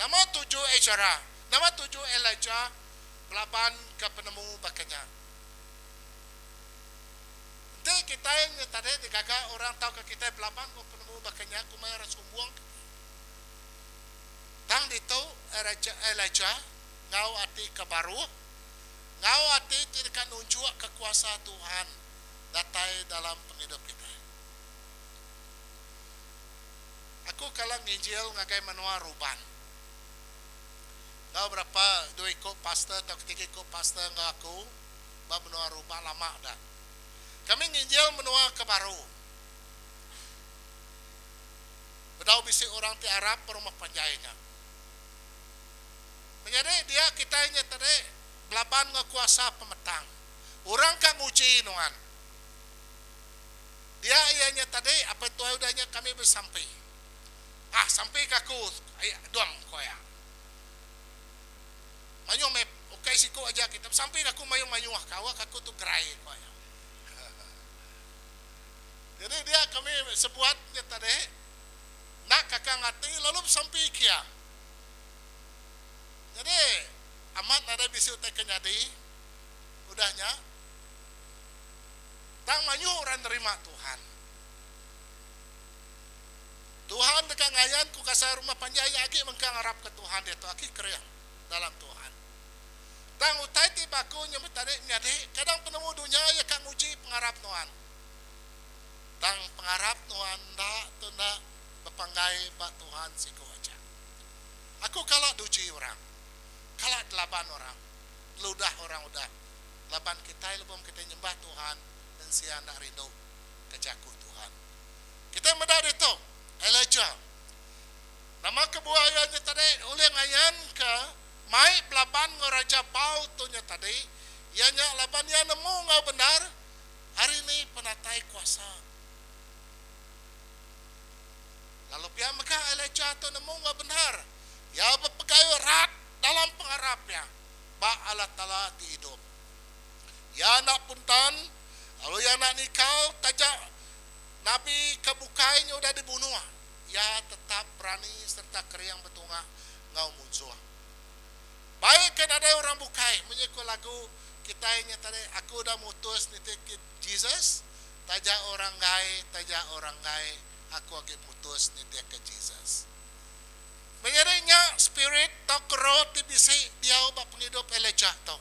nama 7 Asyara nama 7 Elijah belaban ke penemu bakanya nanti kita yang tadi digagak orang tahu ke kita belaban ke penemu bakanya kumai rasumbuang tang itu Raja Elijah ngau ati kebaru ngau hati tidak nunjuk kekuasaan Tuhan datai dalam penghidup kita. Aku kalau nginjil ngagai menua ruban. Ngau berapa 2 ikut pastor atau 3 ikut pastor ngau aku ba menua ruban lama dah. Kami nginjil menua ke baru. Bedau bisi orang ti Arab perumah panjainya. Menjadi dia kita ini tadi belaban ngekuasa pemetang orang kan nguji nuan Dia ianya tadi apa tu udahnya kami bersampai. Sampai kaku duam koya. Mayung me okay siku aja kita sampai aku mayung kawa kaku tu gerai koya. Jadi dia kami sebuatnya tadi nak kakak ngati lalu sampai kia. Jadi amat ada bisu teh kenyadi udahnya tang manyu orang terima Tuhan. Tuhan dekat ngayan ku kasar rumah panjaya agi mengkang harap ke Tuhan dia tu aki kriang dalam Tuhan. Tang utai tiba ku nyebut tadi nyadi kadang penemu dunia ya kang uji pengarap Tuhan. Tang pengarap Tuhan dak tu dak bepanggai bak Tuhan siku aja. Aku kalau duji orang, kalau delapan orang, ludah orang udah, laban kita lebom kita nyembah Tuhan dan sian nak rindu kejaku Tuhan. Kita medar itu Elijah. Nama kebuayannya tadi oleh ngayan ke mai pelaban ngeraja bau tunya tadi, ianya laban ia nemu ngau benar hari ini penatai kuasa. Lalu pihak maka Elijah tu nemu ngau benar, ya berpegai erat dalam pengharapnya, ba Allah Ta'ala di hidup. Ya nak puntan, lalu ya nak nikau tajak Nabi kebukainya udah dibunuh. Ya tetap berani serta keriang betungah ngau muncul. Baik kan ada orang bukai menyekul lagu kita ini tadi aku udah mutus nitik Jesus, tajak orang gai aku lagi putus nitik ke Jesus. Menyerinya spirit tak roh di bisik dia ubah penghidup Elijah tau.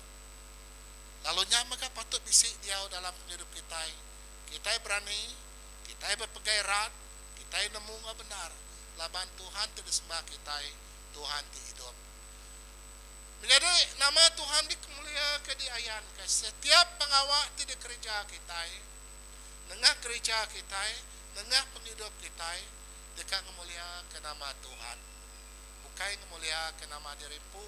Lalunya maka patut bisik dia dalam penghidup kita. Kita berani, kita berpegai erat, kita nemu nggak benar. Laban Tuhan tidak sembah kita, Tuhan di hidup. Menjadi nama Tuhan dikemulia ke diayan ke setiap pengawal di gereja kita, nengah gereja kita, nengah penghidup kita, dekat kemulia ke nama Tuhan. Bukai kemulia ke nama diripu,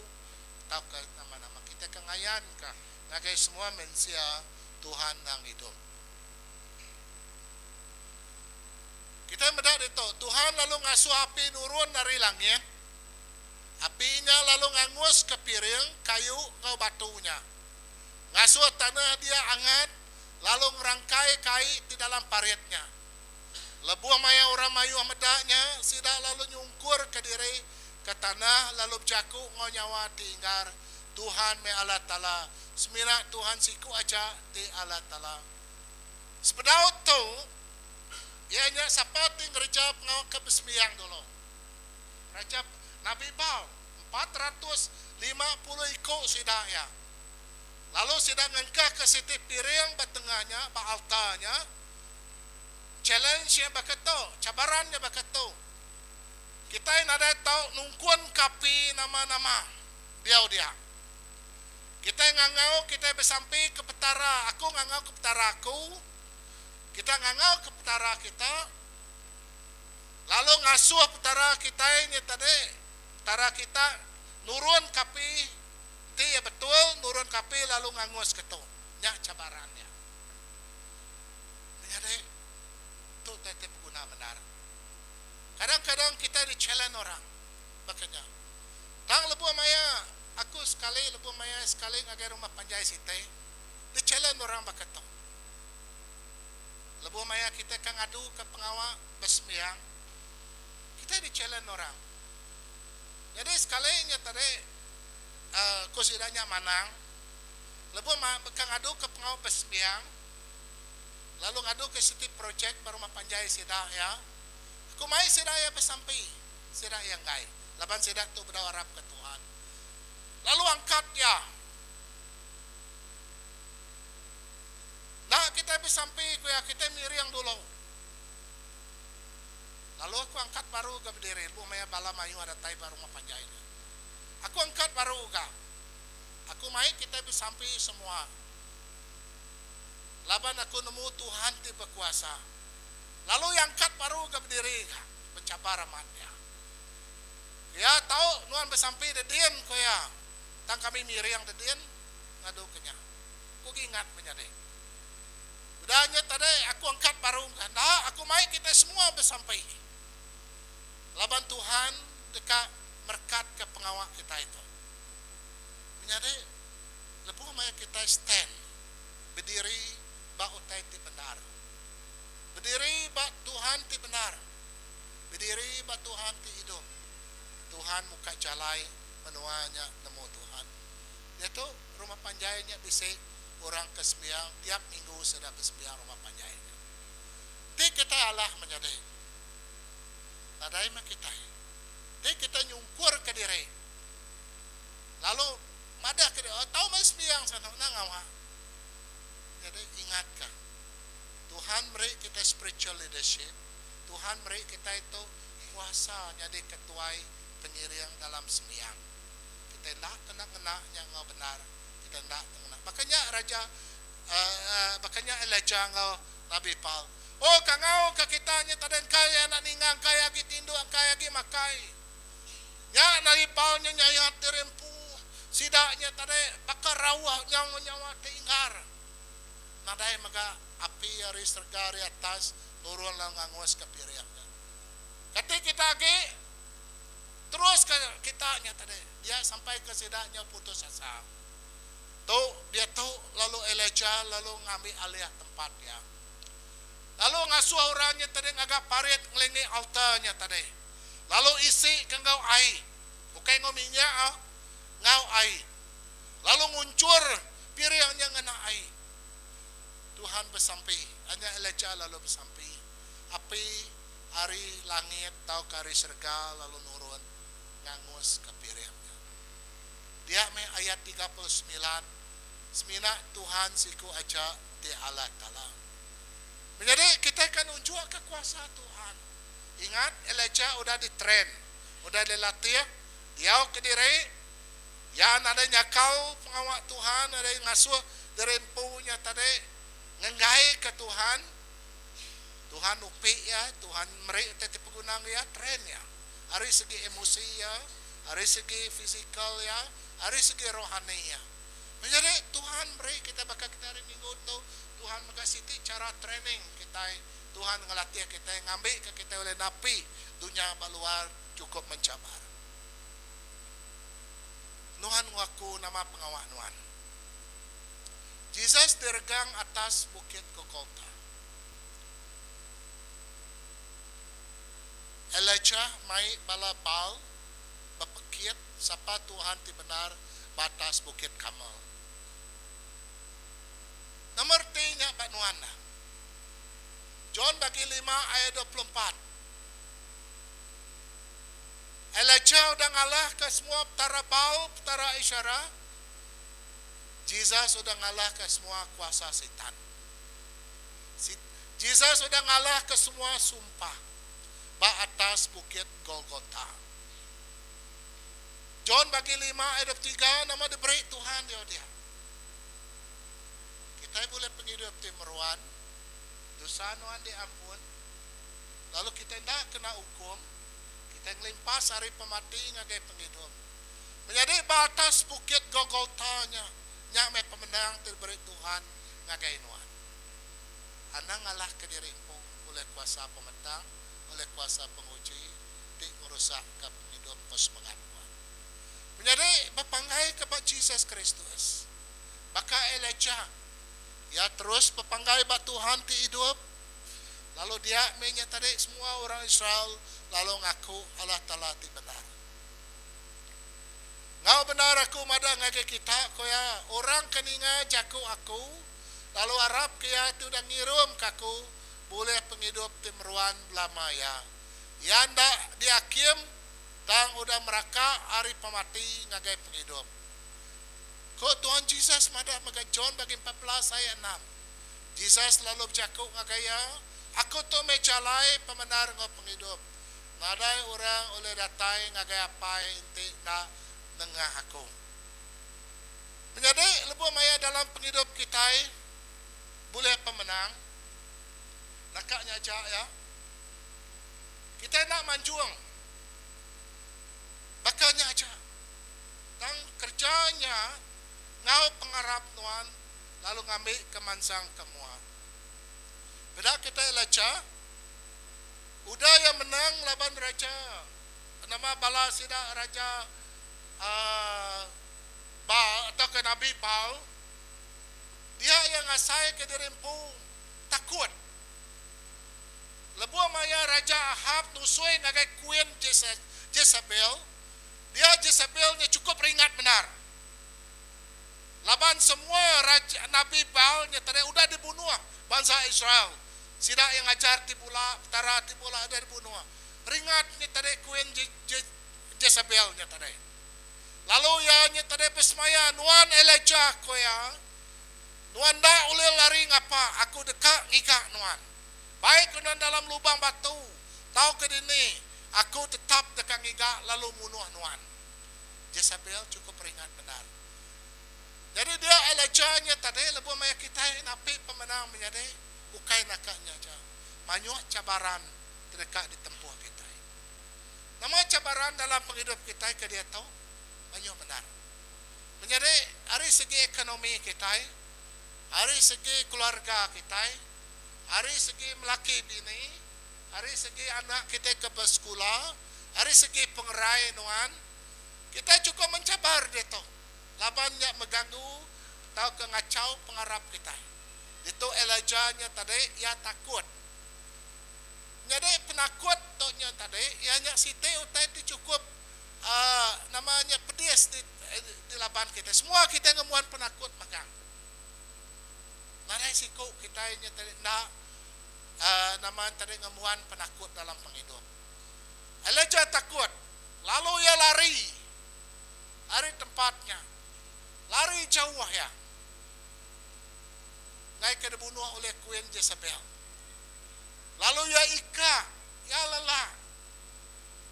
atau ke nama-nama kita kengayan ke ngagai semua manusia Tuhan yang hidup. Kita mendak itu Tuhan lalu ngasuh api nurun dari langit. Apinya lalu ngangus ke piring kayu ke batunya. Ngasuh tanah dia angat lalu ngerangkai kai di dalam paritnya. Lebuh maya orang mayuh medaknya sidak lalu nyungkur ke diri ke tanah lalu berjaku ngonyawa tinggar Tuhan me Allah Ta'ala. Semira Tuhan siku aja di Allah Ta'ala. Sepedau tu ianya sapati gereja pengawal kebesmiang dulu. Raja Nabi Bau 450 ikut sidak ya. Lalu sidak ngengkah ke siti piring batengahnya, altarnya. Challenge-nya baketo, cabarannya baketo. Kita yang ada tahu nungkuan kapi nama-nama dia. Kita ngangau kita bersampai ke petara. Aku ngangau ke petara aku. Kita ngangau ke petara kita. Lalu ngasuh petara kita ini tadi. Petara kita nurun kapi. Itu ya betul nurun kapi lalu ngangus ketu. Nyak cabarannya. Jadi itu tadi pengguna benar. Kadang-kadang kita di-challenge orang. Makanya. Tang lebu maya, aku sekali lebu maya sekali ngagai rumah panjai site. Di-challenge orang bakatong. Lebu maya kita kang adu ke pengawal besmiang. Kita di-challenge orang. Jadi sekalinya tadi kusidanya manang. Lebu kang adu ke pengawal besmiang. Lalu ngadu ke setiap project baru rumah panjai sidak ya. Kumai sidak ya bersampai, sidak yang gai. Laban sidak tu berharap ke Tuhan. Lalu angkat ya. Nah kita bersampai, kita miriang dulu. Lalu aku angkat baru ke berdiri. Lu maya bala mayu ada tai baru rumah panjai. Aku angkat baru ga. Aku mai kita bersampai semua. Laban aku nemu Tuhan ti berkuasa. Lalu yang kat baru ke berdiri mencabar amatnya. Ya tahu nuan bersampai dedien ko ya. Tang kami miri yang dedien ngadu kenya. Ku ingat menjadi. Udahnya tadi aku angkat baru. Nah, aku mai kita semua bersampai. Laban Tuhan dekat merkat ke pengawal kita itu. Menjadi lepas mai kita stand. Berdiri bak utai ti benar. Berdiri bak Tuhan ti benar. Berdiri bak Tuhan ti hidup. Tuhan muka jalai menuanya nemu Tuhan. Itu rumah panjainya bisa orang kesembiang tiap minggu sudah kesembiang rumah panjainya. Ti kita Allah menjadi. Nadai mah kita. Ti kita nyungkur ke diri. Lalu madah ke diri. Tahu mas sembiang sana ngawa. Jadi ingatkan. Tuhan beri kita spiritual leadership. Tuhan beri kita itu kuasa jadi ketuai pengiring dalam sembiang. Kita tidak kena yang ngau benar. Kita tidak kena. Makanya Raja, makanya Elijah ngau Nabi Paul. Oh kangau ke kitanya taden kaya nak ningang kaya gitindu kaya gi makai. Ya Nabi Paul nya nyayat dirempu. Sidaknya tadi bakar rawah nyawa teinggar. Nadai maga api ari sergari atas nurun lang ngangwas ke piriaknya. Kati kita lagi terus ke kitanya tadi dia sampai ke sidaknya putus asa. Dia tahu lalu Elijah lalu ngambil alih tempat dia. Lalu ngasuh orangnya tadi ngagak parit ngelingi altarnya tadi. Lalu isi ke ngau ai. Bukan ngau minyak ngau ai. Lalu nguncur piringnya ngena ai. Tuhan bersampai, hanya Elijah lalu bersampai. Api hari langit tau kari serga lalu nurun ngangus ke piringnya. Dia ayat 39. Semina Tuhan siku aja di Allah Ta'ala. Menjadi kita akan unjuk kekuasaan Tuhan. Ingat Elijah udah ditrain, udah dilatih, dia ke diri, yang ada nyakau pengawal Tuhan, ada yang ngasuh dari empunya tadi, ngengai ke Tuhan, Tuhan upi ya, Tuhan meri teti pegunang ya, train ya. Hari segi emosi ya, hari segi fisikal ya, hari segi rohani ya. Menjadi Tuhan beri kita bakal kita hari minggu tu Tuhan mengasih cara training kita, Tuhan ngelatih kita ngambil ke kita oleh napi dunia luar cukup mencabar. Nuhan ngaku nama pengawal Nuhan. Jesus diregang atas bukit Golgotha. Elijah mai bala Baal bapekit sapa Tuhan ti benar batas bukit Kamal. Nomor 3 nya Pak Nuana. John bagi 5 ayat 24. Elijah udah ngalah ke semua petara Baal, petara Isyara. Jesus sudah ngalah ke semua kuasa setan. Jesus sudah ngalah ke semua sumpah. Ba atas bukit Golgotha. John bagi 5 ayat 3 nama diberi Tuhan dia. Kita boleh penghidup timeruan, dosa nuan diampun, lalu kita tidak kena hukum, kita ngelimpas hari pemati ngagai penghidup. Menjadi batas bukit Golgotha-nya, nyamai pemenang diberi Tuhan ngagai nuan. Anda ngalah ke dirimu oleh kuasa pementang, oleh kuasa penguji, di merusak ke penghidup pos pengaduan. Menjadi berpanggai kepada Jesus Kristus. Maka Elijah ya terus berpanggai bat Tuhan ti hidup. Lalu dia menyatakan semua orang Israel lalu ngaku Allah Ta'ala ti benar. Ngau benar aku mada ngake kita koya orang keninga jaku aku lalu Arab kaya tu dah ngirum kaku boleh penghidup timruan lama ya. Yanda diakim tang udah meraka hari pemati ngagai penghidup. Kok Tuhan Yesus mada maga John bagi 14 ayat 6. Yesus lalu bercakap ngagaya, aku tu mecalai pemenar ngau penghidup. Nadai orang oleh datai ngagaya apa inti na nengah aku. Menjadi lebih maya dalam penghidup kita boleh pemenang. Nakaknya aja ya. Kita nak manjuang. Bakalnya aja. Dan kerjanya ngau pengarap Tuhan lalu ngambil kemansang kemua. Beda kita Elijah, udah yang menang laban raja, nama bala sida raja Baal atau ke Nabi Baal, dia yang ngasai ke dirimpu takut. Lebuah maya Raja Ahab nusui ngagai Queen Jezebel, dia Jezebelnya cukup ringat benar. Laban semua Raja Nabi Baalnya tadi udah dibunuh bangsa Israel. Sida yang ajar tibula, tara tibula ada dibunuh. Ringatnya tadi Queen Jezebelnya tadi. Lalu ya tadi pesmaya nuan Elijah koya, nuan da ulil lari ngapa, aku dekat ngika nuan. Baik nuan dalam lubang batu, tahu ke dini, aku tetap dekat ngika lalu munuh nuan. Jezebel cukup ringat benar. Jadi dia Elijah-nya tadi lebu maya kita napi pemenang menjadi ukai nakaknya aja. Banyak cabaran terdekat di tempuh kita. Nama cabaran dalam penghidup kita ke dia tahu banyak benar. Menjadi dari segi ekonomi kita, dari segi keluarga kita, dari segi melaki bini, dari segi anak kita ke bersekolah, dari segi pengerai nuan, kita cukup mencabar dia tu. Labannya mengganggu, tahu ke ngacau pengharap kita. Itu Elijah-nya tadi, ia takut. Jadi penakut tu-nya tadi, ianya siti utai itu cukup namanya pedis di laban kita. Semua kita ngemuan penakut magang. Narai siku kita ianya tadi nak namanya tadi ngemuan penakut dalam penghidup. Elijah takut, lalu ia lari tempatnya, lari jauh ya. Ngai ke dibunuh oleh Queen Jezebel. Lalu ia ia lelah.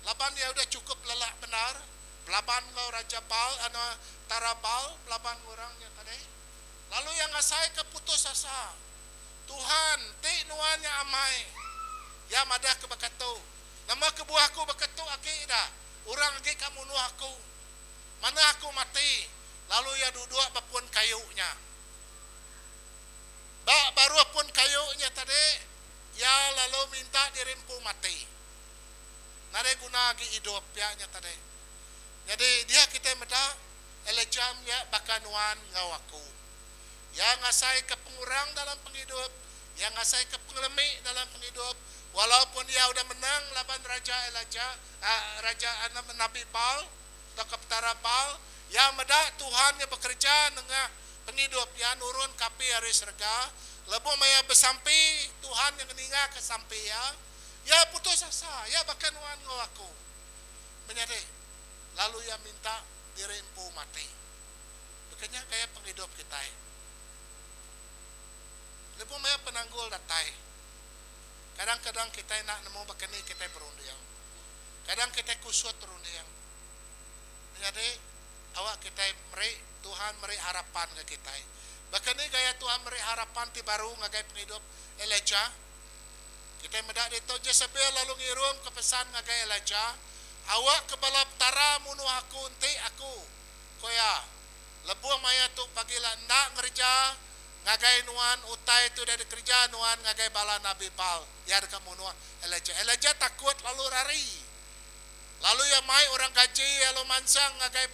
Laban dia udah cukup lelah benar. Laban ngau Raja Baal, Tara Baal, laban orangnya tadi. Lalu yang ngasai keputus asa. Tuhan, ti nuannya amai. Ya madah ke bakatu. Nama kebuahku bakatu aki dah. Orang aki kamu nuh aku. Mana aku mati. Lalu ya duduk bapun kayunya. Baru pun kayunya tadi. Ya lalu minta dirimpu mati. Nare guna lagi hidup ya tadi. Jadi dia kita meda Elijah ya bakanuan ngau aku. Yang ngasai ke pengurang dalam penghidup, yang ngasai ke pengelemi dalam penghidup, walaupun dia udah menang laban Raja Elijah, Raja Nabi Baal, atau Keptara Baal, yang meda Tuhan yang bekerja dengan penghidup, yang nurun kapi hari serga, lebu maya bersampi Tuhan yang meninggal ke sampai ya putus asa, ya bahkan wan ngaku menjadi lalu ya minta dirimpu mati. Makanya kayak penghidup kita. Lebu maya penanggul datai. Kadang-kadang kita nak nemu bakani kita berundiang. Kadang kita kusut berundiang. Menjadi awak kita Tuhan meri harapan ke kita. Bakani gaya Tuhan meri harapan ti baru ngagai penghidup Elijah. Kita medak itu Jezebel lalu ngirum ke pesan ngagai Elijah, awak ke balap tara munuh aku enti aku koya lebuh maya tu pagilah nak ngerja ngagai nuan utai tu dari kerja nuan ngagai bala Nabi Baal ya dekat munuh Elijah takut lalu lari. Lalu ya mai orang gaji lalu mansang ngagai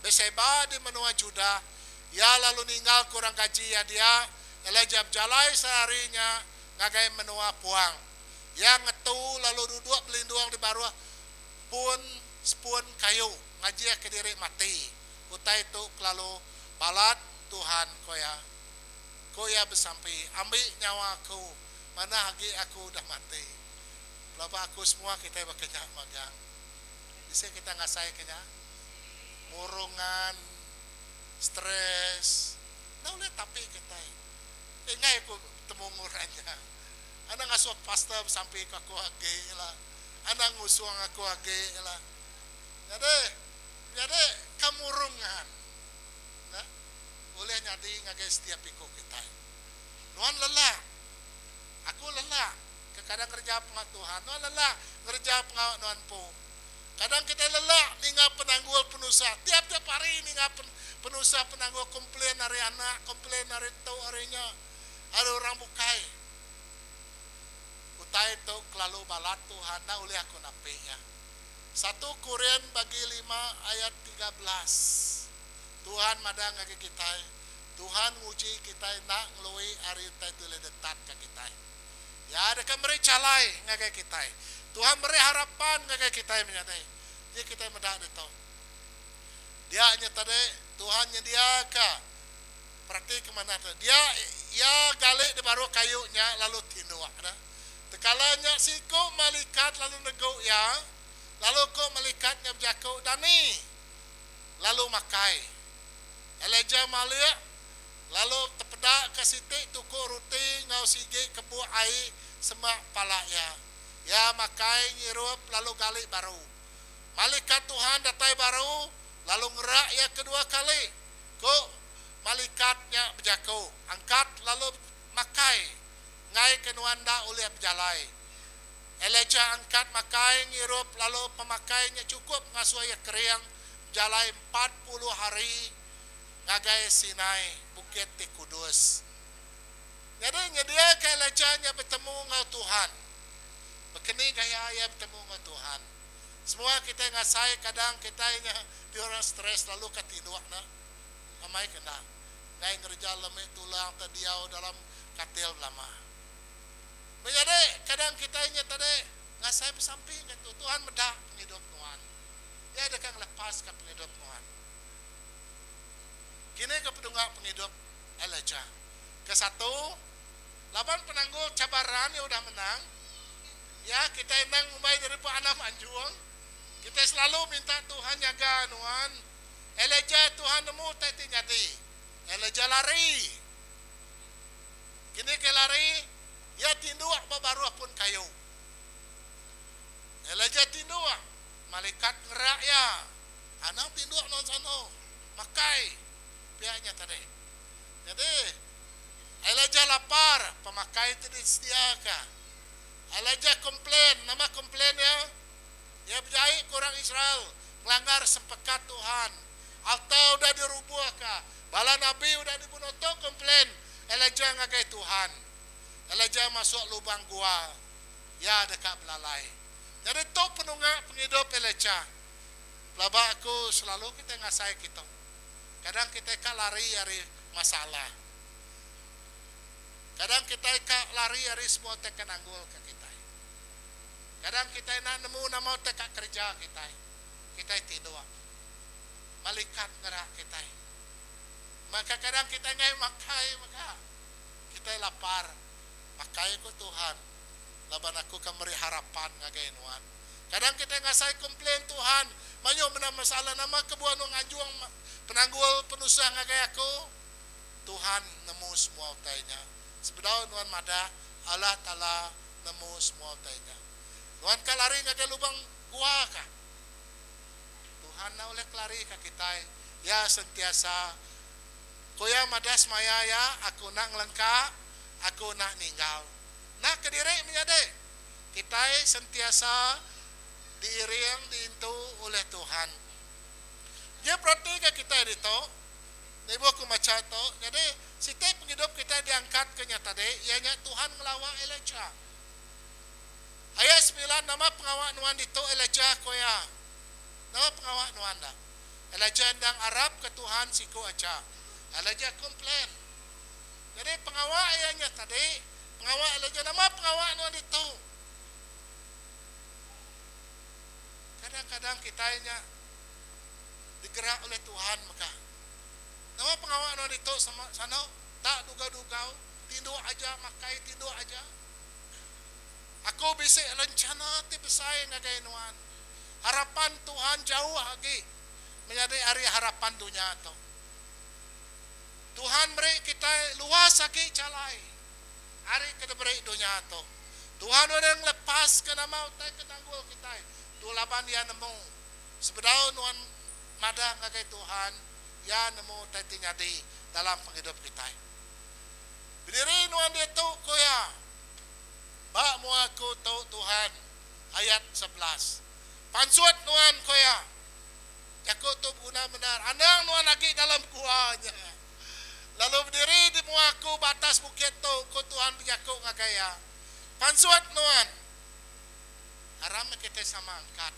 beseba di menua Juda ya lalu ninggal kurang gaji ya dia Elijah berjalai seharinya ngagai menua puang yang ngetu lalu duduk belinduang di bawah pun sepun kayu ngaji ke diri mati utai itu lalu balat Tuhan koya bersampai ambil nyawa aku mana lagi aku udah mati berapa aku semua kita berkenyak magang bisa kita ngasai kenya murungan stres nah udah tapi kita ingat aku temu murahnya. Anda ngasuh pasta sampai ke aku age lah. Anda ngusuang aku age lah. Jadi kamurungan. Nah, boleh nyadi ngagai setiap ikut kita. Nuan lelah. Aku lelah. Kadang kerja pengat Tuhan. Nuan lelah kerja pengat nuan po. Kadang kita lelah ninggal penanggul penusa. Tiap-tiap hari ninggal penusa penanggul komplain hari anak, komplain hari tau harinya. Ada orang bukai. utai tu kelalu balat Tuhan na uli aku napi ya. 1 Korin bagi 5 ayat 13. Tuhan madang ngagi kita. Tuhan nguji kita nak ngelui hari itu ledetat ke kita. Ya ada beri calai ngagi kita. Tuhan beri harapan ngagi kita menyadai. Dia kita medak itu. Dia nyatade Tuhan nyediakan. Berarti kemana tu? Dia ya galik di baru kayunya lalu tinduak dah. Tekalanya siku malaikat lalu neguk ya. Lalu ko malaikatnya berjakau dani. Lalu makai. Elijah malik. Lalu tepedak ke sitik tuku ruti ngau sigi kebu air semak palak ya. Ya makai ngirup lalu galik baru. Malaikat Tuhan datai baru. Lalu ngerak ya kedua kali. Ko malaikatnya berjakau. Angkat lalu makai. Ngai kenuanda oleh berjalai. Elijah angkat makai ngirup lalu pemakainya cukup ngasuaya keriang jalai 40 hari ngagai Sinai Bukit Kudus. Jadi dia ke Elijahnya bertemu dengan Tuhan. Begini gaya ya bertemu dengan Tuhan. Semua kita ngasai kadang kita di orang stres lalu ketiduk na. Amai kena. Ngai ngerja lemih tulang terdiau dalam katil lama. Menjadi kadang kita tadi ngasai bersamping itu Tuhan medak penghidup Tuhan. Dia ada yang lepas ke penghidup Tuhan. Kini ke pedunggak penghidup Elijah. Ke-1, laban penanggul cabaran yang udah menang. Ya kita emang umai dari anak anjuang. Kita selalu minta Tuhan jaga Tuhan. Elijah Tuhan nemu tadi nyati. Elijah lari. Kini ke lari. Ya tinduak baru pun kayu. Elijah tinduak. Malaikat ngerak ya. Anak tinduak non sano. Makai. Pihaknya tadi. Jadi. Elijah lapar. Pemakai itu disediakan. Elijah komplain. Nama komplain ya. Ya berjahit kurang Israel. Melanggar sempekat Tuhan. Altar udah dirubuhkan. Bala Nabi udah dibunuh. Tuh komplain. Elijah ngagai Tuhan. Elijah masuk lubang gua. Ya dekat belalai. Jadi tu penunggak penghidup Elijah. Pelabak aku selalu kita ngasai kita. Kadang kita lari dari masalah. Kadang kita lari dari semua tekan anggul ke kita. Kadang kita nak nemu nama tekan kerja kita. Kita tidur. Malaikat ngerak kita. Maka kadang kita ngai makai maka kita lapar. Makai ko Tuhan. Laban aku kan beri harapan ngagai Tuhan. Kadang kita ngasai komplain Tuhan. Manyo benar masalah nama kebuan ngajuang penanggul penusah ngagai aku. Tuhan nemu semua utainya. Sebenarnya Tuhan mada Allah Ta'ala nemu semua utainya. Tuhan kalari ngagai lubang gua kah? Tuhan na oleh kelari ka kita. Ya sentiasa. Kuya madas maya ya aku nak ngelengkap. Aku nak ninggal. Nak kediri menjadi. Kita sentiasa diiring diintu oleh Tuhan. Dia perhatikan kita itu. Ibu aku macam itu. Jadi setiap penghidup kita diangkat ke nyata deh. Ianya Tuhan ngelawak Elijah. Ayat 9 nama pengawak Nuhan itu Elijah koya. Nama pengawak Nuhan dah. Elijah ndang Arab ke Tuhan siku aja. Elijah komplain. Jadi pengawal ayahnya tadi, pengawal Elijah nama pengawal Nuhan itu. Kadang-kadang kita digerak oleh Tuhan maka. Nama pengawal Nuhan itu sama sana tak duga-duga, tindu aja makai tindu aja. Aku bisa rencana ti besar ngagai Nuhan. Harapan Tuhan jauh lagi menjadi hari harapan dunia itu. Tuhan beri kita luas lagi calai. Hari kita beri dunia itu. Tuhan ada yang lepas ke nama utai ketanggul kita. Tulaban dia nemu. Sebenarnya Tuhan madah ngagai Tuhan. Ya nemu utai tinyadi dalam penghidup kita. Berdiri Tuhan dia tu koya. Bak mu aku tu Tuhan. Ayat 11. Pansuat Tuhan koya. Yakut tu guna benar. Anang Tuhan lagi dalam kuahnya. Lalu berdiri di muaku batas bukit tu, ku Tuhan berjakuk ngagaya. Pansuat nuan. Haram kita sama angkat.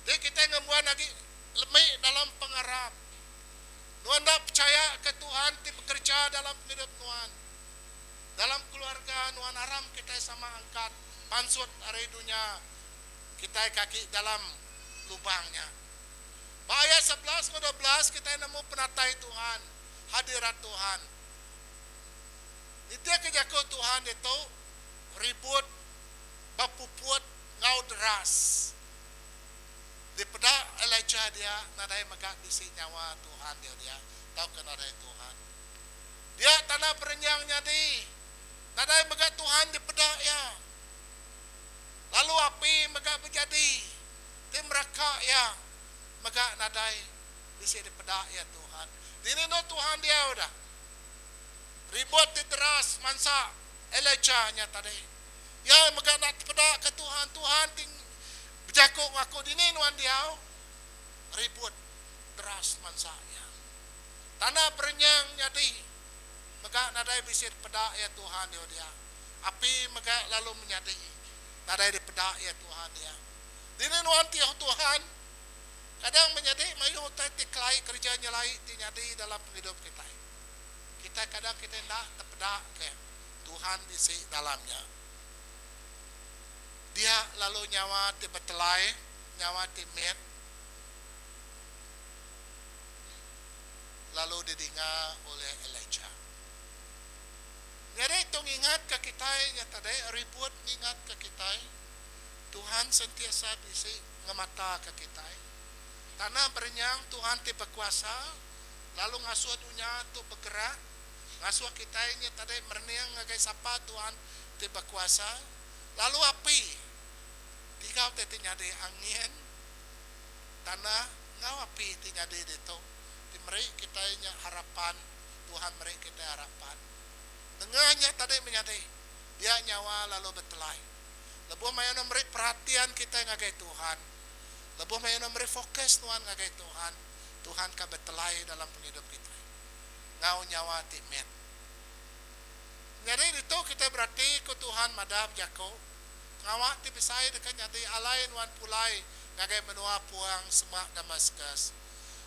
Dia kita ngemuan lagi lemai dalam pengarap. Nuan tak percaya ke Tuhan ti bekerja dalam hidup nuan. Dalam keluarga nuan haram kita sama angkat. Pansut hari dunia kita kaki dalam lubangnya. Ayat 11 ke 12 kita nemu penatai Tuhan, hadirat Tuhan. Itu kejaku Tuhan itu ribut, bapuput, ngau deras. Di pedak Elijah dia nadai megak bisi nyawa Tuhan dia. Tahu ke nadai Tuhan. Dia tanah berenyangnya di nadai megak Tuhan di pedak ya. Lalu api megak menjadi di mereka ya megak nadai bisi di pedak ya Tuhan. Dini no Tuhan dia udah ribut di deras mansa Elijah nya tadi. Ya megak nak pedak ke Tuhan, Tuhan ting berjakuk aku dini nuan dia ribut deras mansa ya. Tanah berenyang jadi megak nadai bisi di pedak ya Tuhan dia. Api megak lalu menjadi nadai di pedak ya Tuhan dia. Dini nuan tiuh Tuhan kadang menjadi mayu tadi kelai kerjanya lain tinyadi dalam hidup kita. Kita kadang kita nak terpedak ke Tuhan bisi dalamnya. Dia lalu nyawa ti betelai, nyawa ti met. Lalu didinga oleh Elijah. Jadi itu ingat ke kita nya tadi ribut ingat ke kita. Tuhan sentiasa bisi ngemata ke kita. Tanah berenyang Tuhan ti berkuasa. Lalu ngasuh dunia tu bergerak. Ngasuh kita ini tadi merenang ngagai sapa Tuhan ti berkuasa. Lalu api. Tiga teti nyade angin. Tanah ngau api ti nyade itu. Ti meri kita nya harapan. Tuhan meri kita harapan. Tengahnya tadi menyade. Dia nyawa lalu betelai. Lebuh mayana meri perhatian kita ngagai Tuhan. Lebuh mayana meri fokus Tuhan ngagai Tuhan. Tuhan ka betelai dalam penghidup kita. Ngau nyawa ti met. Jadi itu kita berarti ke Tuhan madab jako. Ngawak ti pisai dekat nyati alain wan pulai ngagai menua puang semak Damaskus.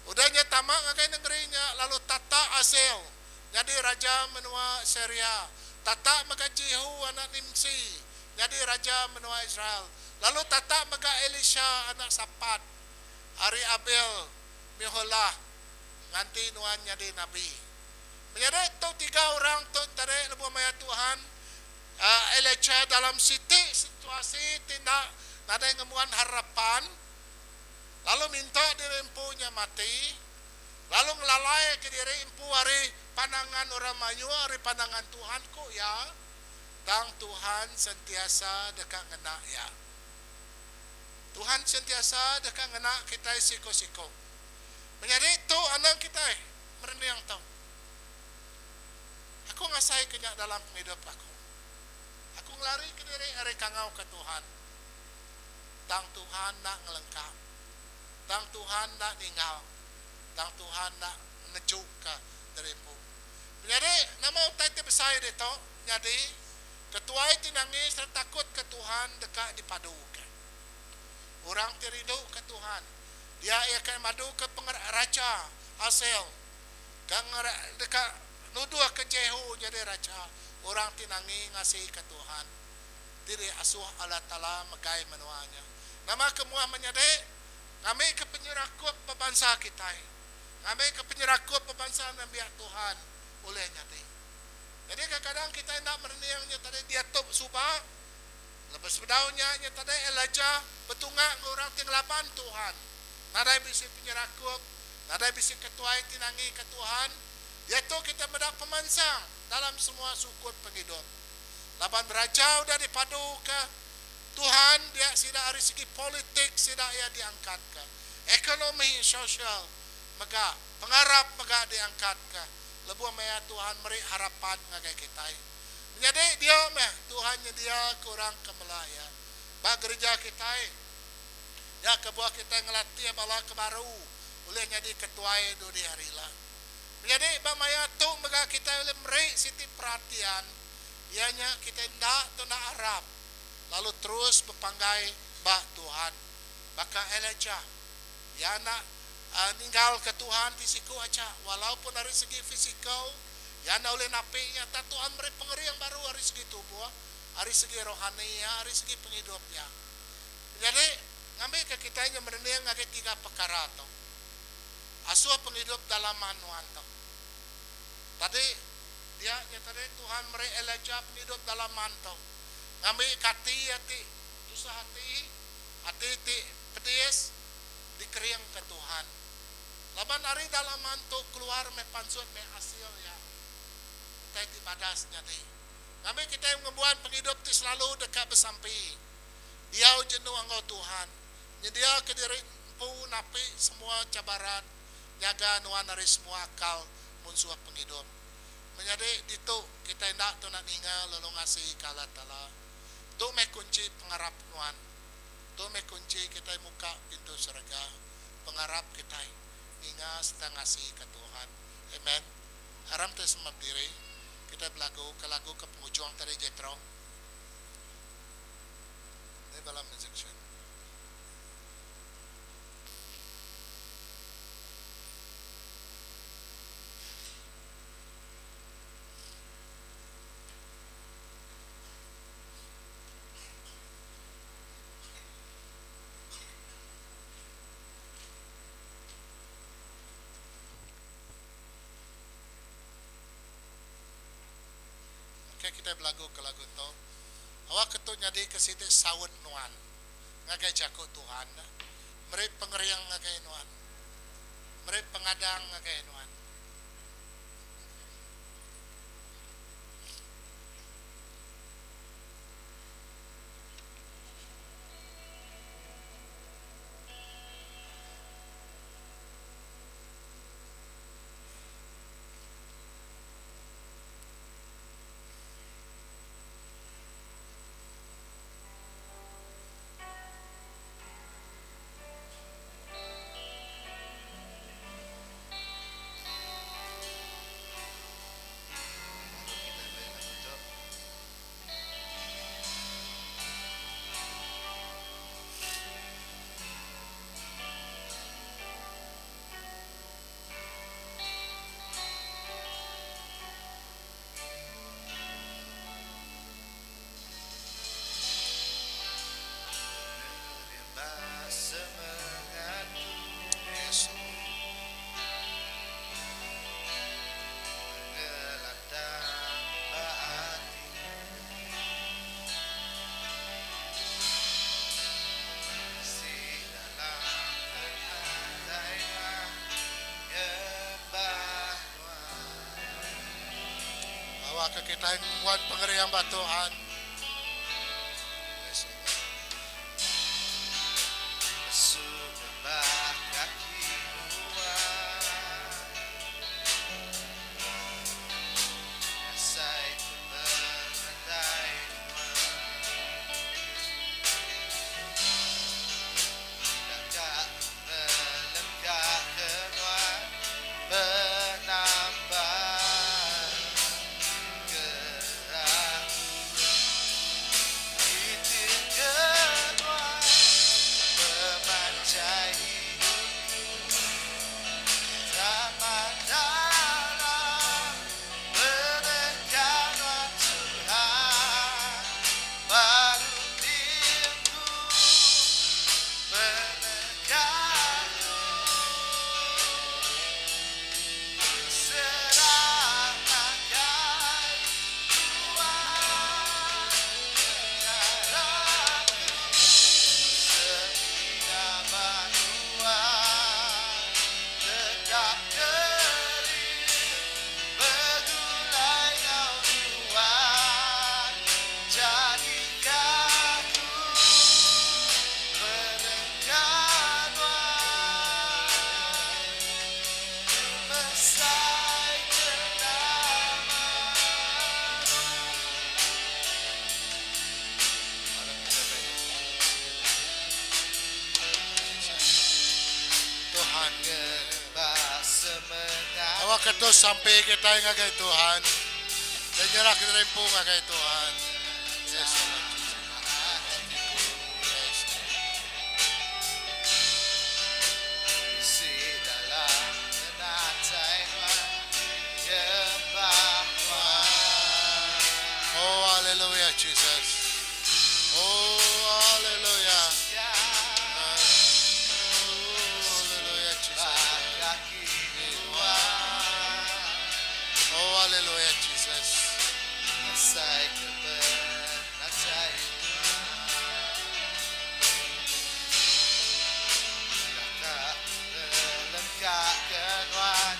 Udahnya tamak ngagai negerinya lalu tata asel. Jadi raja menua Syria. Tata magajihu anak Nimsi. Jadi raja menua Israel. Lalu tata maga Elisha anak Sapat. Ari Abel Miholah nganti nuan jadi nabi. Menjadi itu tiga orang tu tadi lebuh maya Tuhan Elijah dalam situasi tindak nada ngemuan harapan. Lalu minta diri empunya mati. Lalu ngelalai ke diri empu hari pandangan orang mayu hari pandangan Tuhanku ya. Dan Tuhan sentiasa dekat ngena ya. Tuhan sentiasa dekat ngena kita siko-siko. Menjadi itu anak kita merenang tahu. Aku ngasai kenyak dalam hidup aku. Aku ngelari ke diri hari kangau ke Tuhan. Tang Tuhan nak ngelengkap. Tang Tuhan nak ninggal. Tang Tuhan nak nejuk ke dirimu. Jadi nama utai ti besar itu. Jadi ketua itu nangis takut ke Tuhan dekat dipadukan. Orang teridu ke Tuhan. Dia akan madu ke raja Hasil. Kang dekat nuduh ke Jehu jadi raja. Orang tinangi ngasih ke Tuhan. Diri asuh Allah Ta'ala megai menuanya. Nama kemuah menyadek. Kami ke penyerakup bangsa kita. Kami ke penyerakup bangsa Nabi Tuhan. Oleh nyadi. Jadi kadang-kadang kita nak merenangnya tadi dia top subah. Lepas berdaunnya tadi Elijah betungak orang tinglapan Tuhan. Nadai bisi penyerakup. Nadai bisi ketua tinangi ke Tuhan. Dia tu kita mendapat pemansang dalam semua suku penghidup. Lapan beraja udah dipadu ke Tuhan, dia tidak dari segi politik tidak ia diangkat ke. Ekonomi sosial maka pengarap maka diangkat ke. Lebuh maya Tuhan beri harapan ngagai kita. Jadi dia meh Tuhannya dia kurang kemelaya. Ba gereja kita ya kebuah kita ngelatih bala kebaru boleh jadi ketua dunia hari lah. Jadi bamaya tu mega kita oleh meri siti perhatian ianya kita ndak tu nak harap lalu terus berpanggai bak Tuhan. Baka Elijah ya nak ninggal ke Tuhan fisiko aja, walaupun dari segi fisikal ya nak oleh napinya, tak Tuhan beri pengerian baru dari segi tubuh, dari segi rohania, dari segi penghidupnya. Jadi ngambil ke kita yang merenung ngaget 3 perkara tu. Asuh penghidup dalam manuan tu. Tadi dia tadi Tuhan beri Elijah penghidup dalam mantu. Ngambil hati susah hati pedis dikeriang ke Tuhan. Laban hari dalam mantu keluar me pansut me hasil ya. Kita ibadahnya di. Ngambil kita yang membuat penghidup itu selalu dekat bersampi. Dia jenuh engkau Tuhan. Nyedia ke diri empu napi semua cabaran. Jaga nuan dari semua akal munsuah penghidup. Menjadi itu kita hendak tu nak tinggal lalu ngasih kala tala. Tu me kunci pengharap nuan. Tu me kunci kita muka pintu surga. Pengharap kita hingga sedang ngasih ke Tuhan. Amen. Haram tu semap diri. Kita berlagu ke lagu ke penghujung tadi Jethro. Ini dalam section. Kita berlagu ke lagu tu. Awak ketu nyadi ke situ sawut nuan. Ngagai jakut Tuhan. Meri pengeriang ngagai nuan. Meri pengadang ngagai nuan. Ke kita yang buat pengerian batuhan. Awak ketus sampai kita ngagai Tuhan. Dan nyerah kita rin po nga kay Tuhan. Yes, Lord. Isi dalam menatainya kebahwan. Oh, hallelujah, Jesus. Oh, hallelujah. Oh, hallelujah, Jesus. Kaki luar Oh, hallelujah, Jesus. Masai kebenatai Kakak melengkap kenuan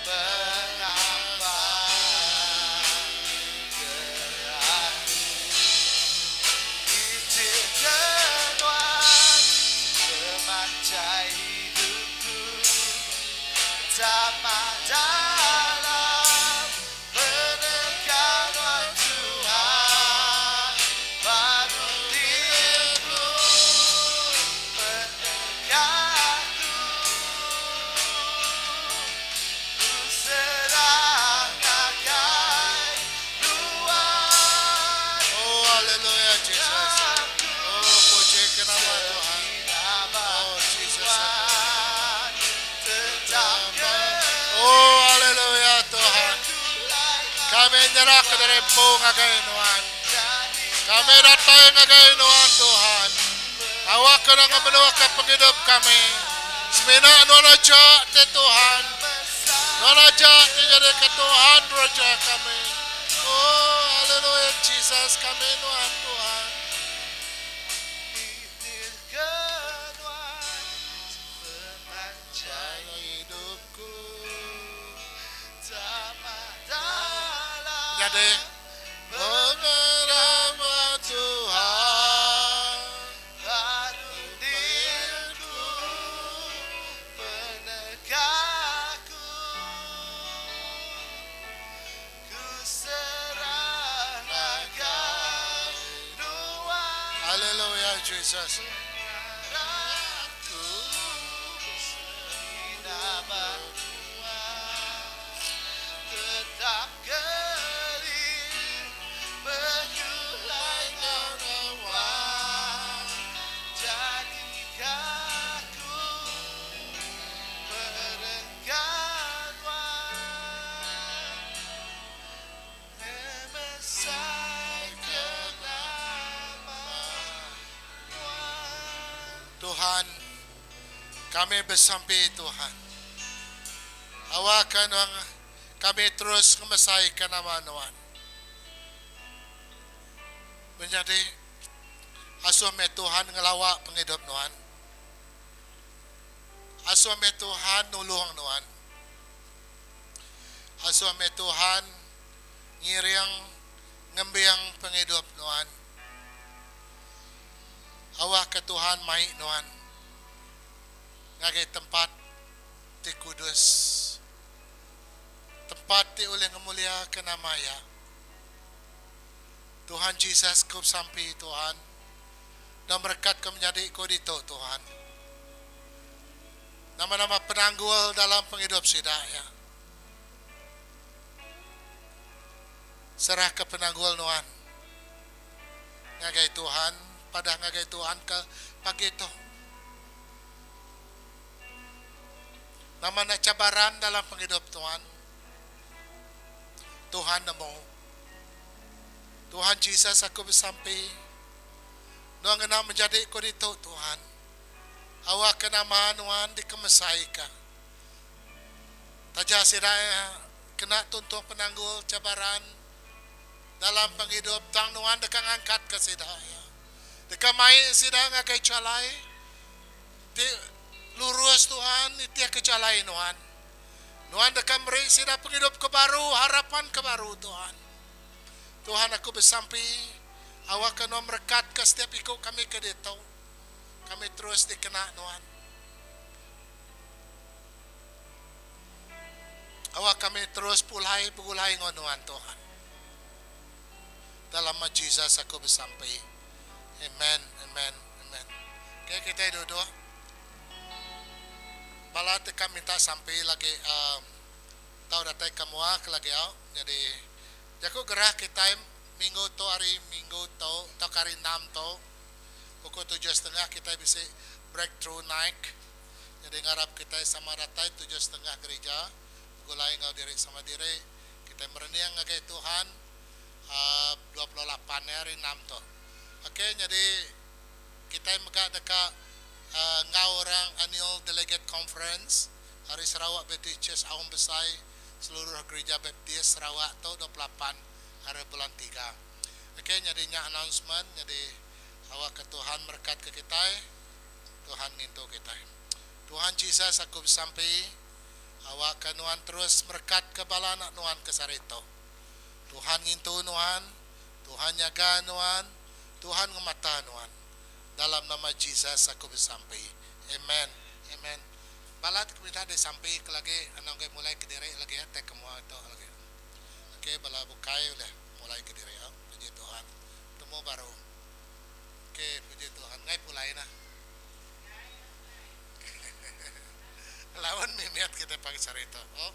Mengapa Keraku Izin kenuan Semancai hidupku Sama dalam penekanan Tuhan baru diriku penekatku ku serahkan Tuhan Oh, hallelujah, Jesus. Oh, puji ke nama Tuhan. Oh, Jesus. Oh, hallelujah, Tuhan. Kami nyerah ke dari po nga kainuan. Kami datang nga kainuan, Tuhan. Awak ka na nga manuwa ka panghidup kami. Semina nulaja ti Tuhan. Nulaja ti jadi ke Tuhan raja kami. Oh, hallelujah, Jesus. Kami nuan Tuhan. Jalan hidupku. Jadi pengenalan Tuhan. baru diriku penegakku ku serahkan Tuhan Hallelujah, Jesus. nama Tuhan tetap kering menyulai awan jadikan ku perenggan memesan nama Tuhan, kami bersampai Tuhan. Awakan ang kami terus memasaikan nama Tuhan. Menjadi asuame Tuhan ngelawak penghidup Tuhan. Asuame Tuhan nulung Tuhan. Asuame Tuhan ngiriang ngembiang penghidup Tuhan. Awak ke Tuhan mai Tuhan. Ngagai tempat di kudus. Tempat di oleh ngemulia ke namanya. Tuhan Jesus kau sampai Tuhan. Dan berkat kau menjadi kau dito Tuhan. Nama-nama penanggul dalam penghidup sidaya. Serah ke penanggul Tuhan. Ngagai Tuhan. Pada ngagai Tuhan ke pagi itu. Nama-nama cabaran dalam penghidup Tuhan. Tuhan namo. Tuhan Jesus aku bersampai. Doang kena menjadi ko dito Tuhan. Awak kena manuan di kemesaika. Taja siraya kena tuntung penanggul cabaran dalam penghidup tang nuan dekang angkat ke sidaya. Dekang mai sidaya ngakai calai. Ti lurus Tuhan itia kecalai Tuhan. Tuhan dekam beri sida penghidup kebaru, harapan kebaru Tuhan. Tuhan aku bersampai, awak kena merekat ke setiap ikut kami ke dito. Kami terus dikena Tuhan. Awak kami terus pulai ngon Tuhan. Dalam nama Jesus aku bersampai. Amen, amen, amen. Okay, kita duduk. Balat kami minta sampai lagi tahu datai kamu ke lagi jadi Jago gerah kita minggu to hari minggu to kari 6 to pukul 7:30 kita bisa breakthrough naik. Jadi ngarap kita sama datai 7:30 gereja. Pukul lain ngau diri sama diri. Kita mereniang ngagai Tuhan 28 hari 6 to. Oke, jadi kita megak dekat ngau orang annual delegate conference hari Sarawak Baptist Church Aum Besai seluruh gereja Baptist Sarawak tu 28 hari bulan 3. Oke, jadinya announcement, jadi awak ke Tuhan berkat ke kita, Tuhan nintu kita. Tuhan Jesus aku sampai awak ke Nuan terus berkat ke bala anak Nuan ke sarito. Tuhan nintu Nuan, Tuhan jaga Nuan, Tuhan ngemata Nuan. Dalam nama Jesus aku sampai. Amen. Amen. Balat kita ada sampai ke lagi anong ke mulai ke diri lagi ya tek semua itu lagi. Oke, bala bukai udah mulai ke diri ya. Puji Tuhan. Temu baru. Oke, puji Tuhan. Ngai pulai nah. Lawan mimiat kita pakai cerita. Oh.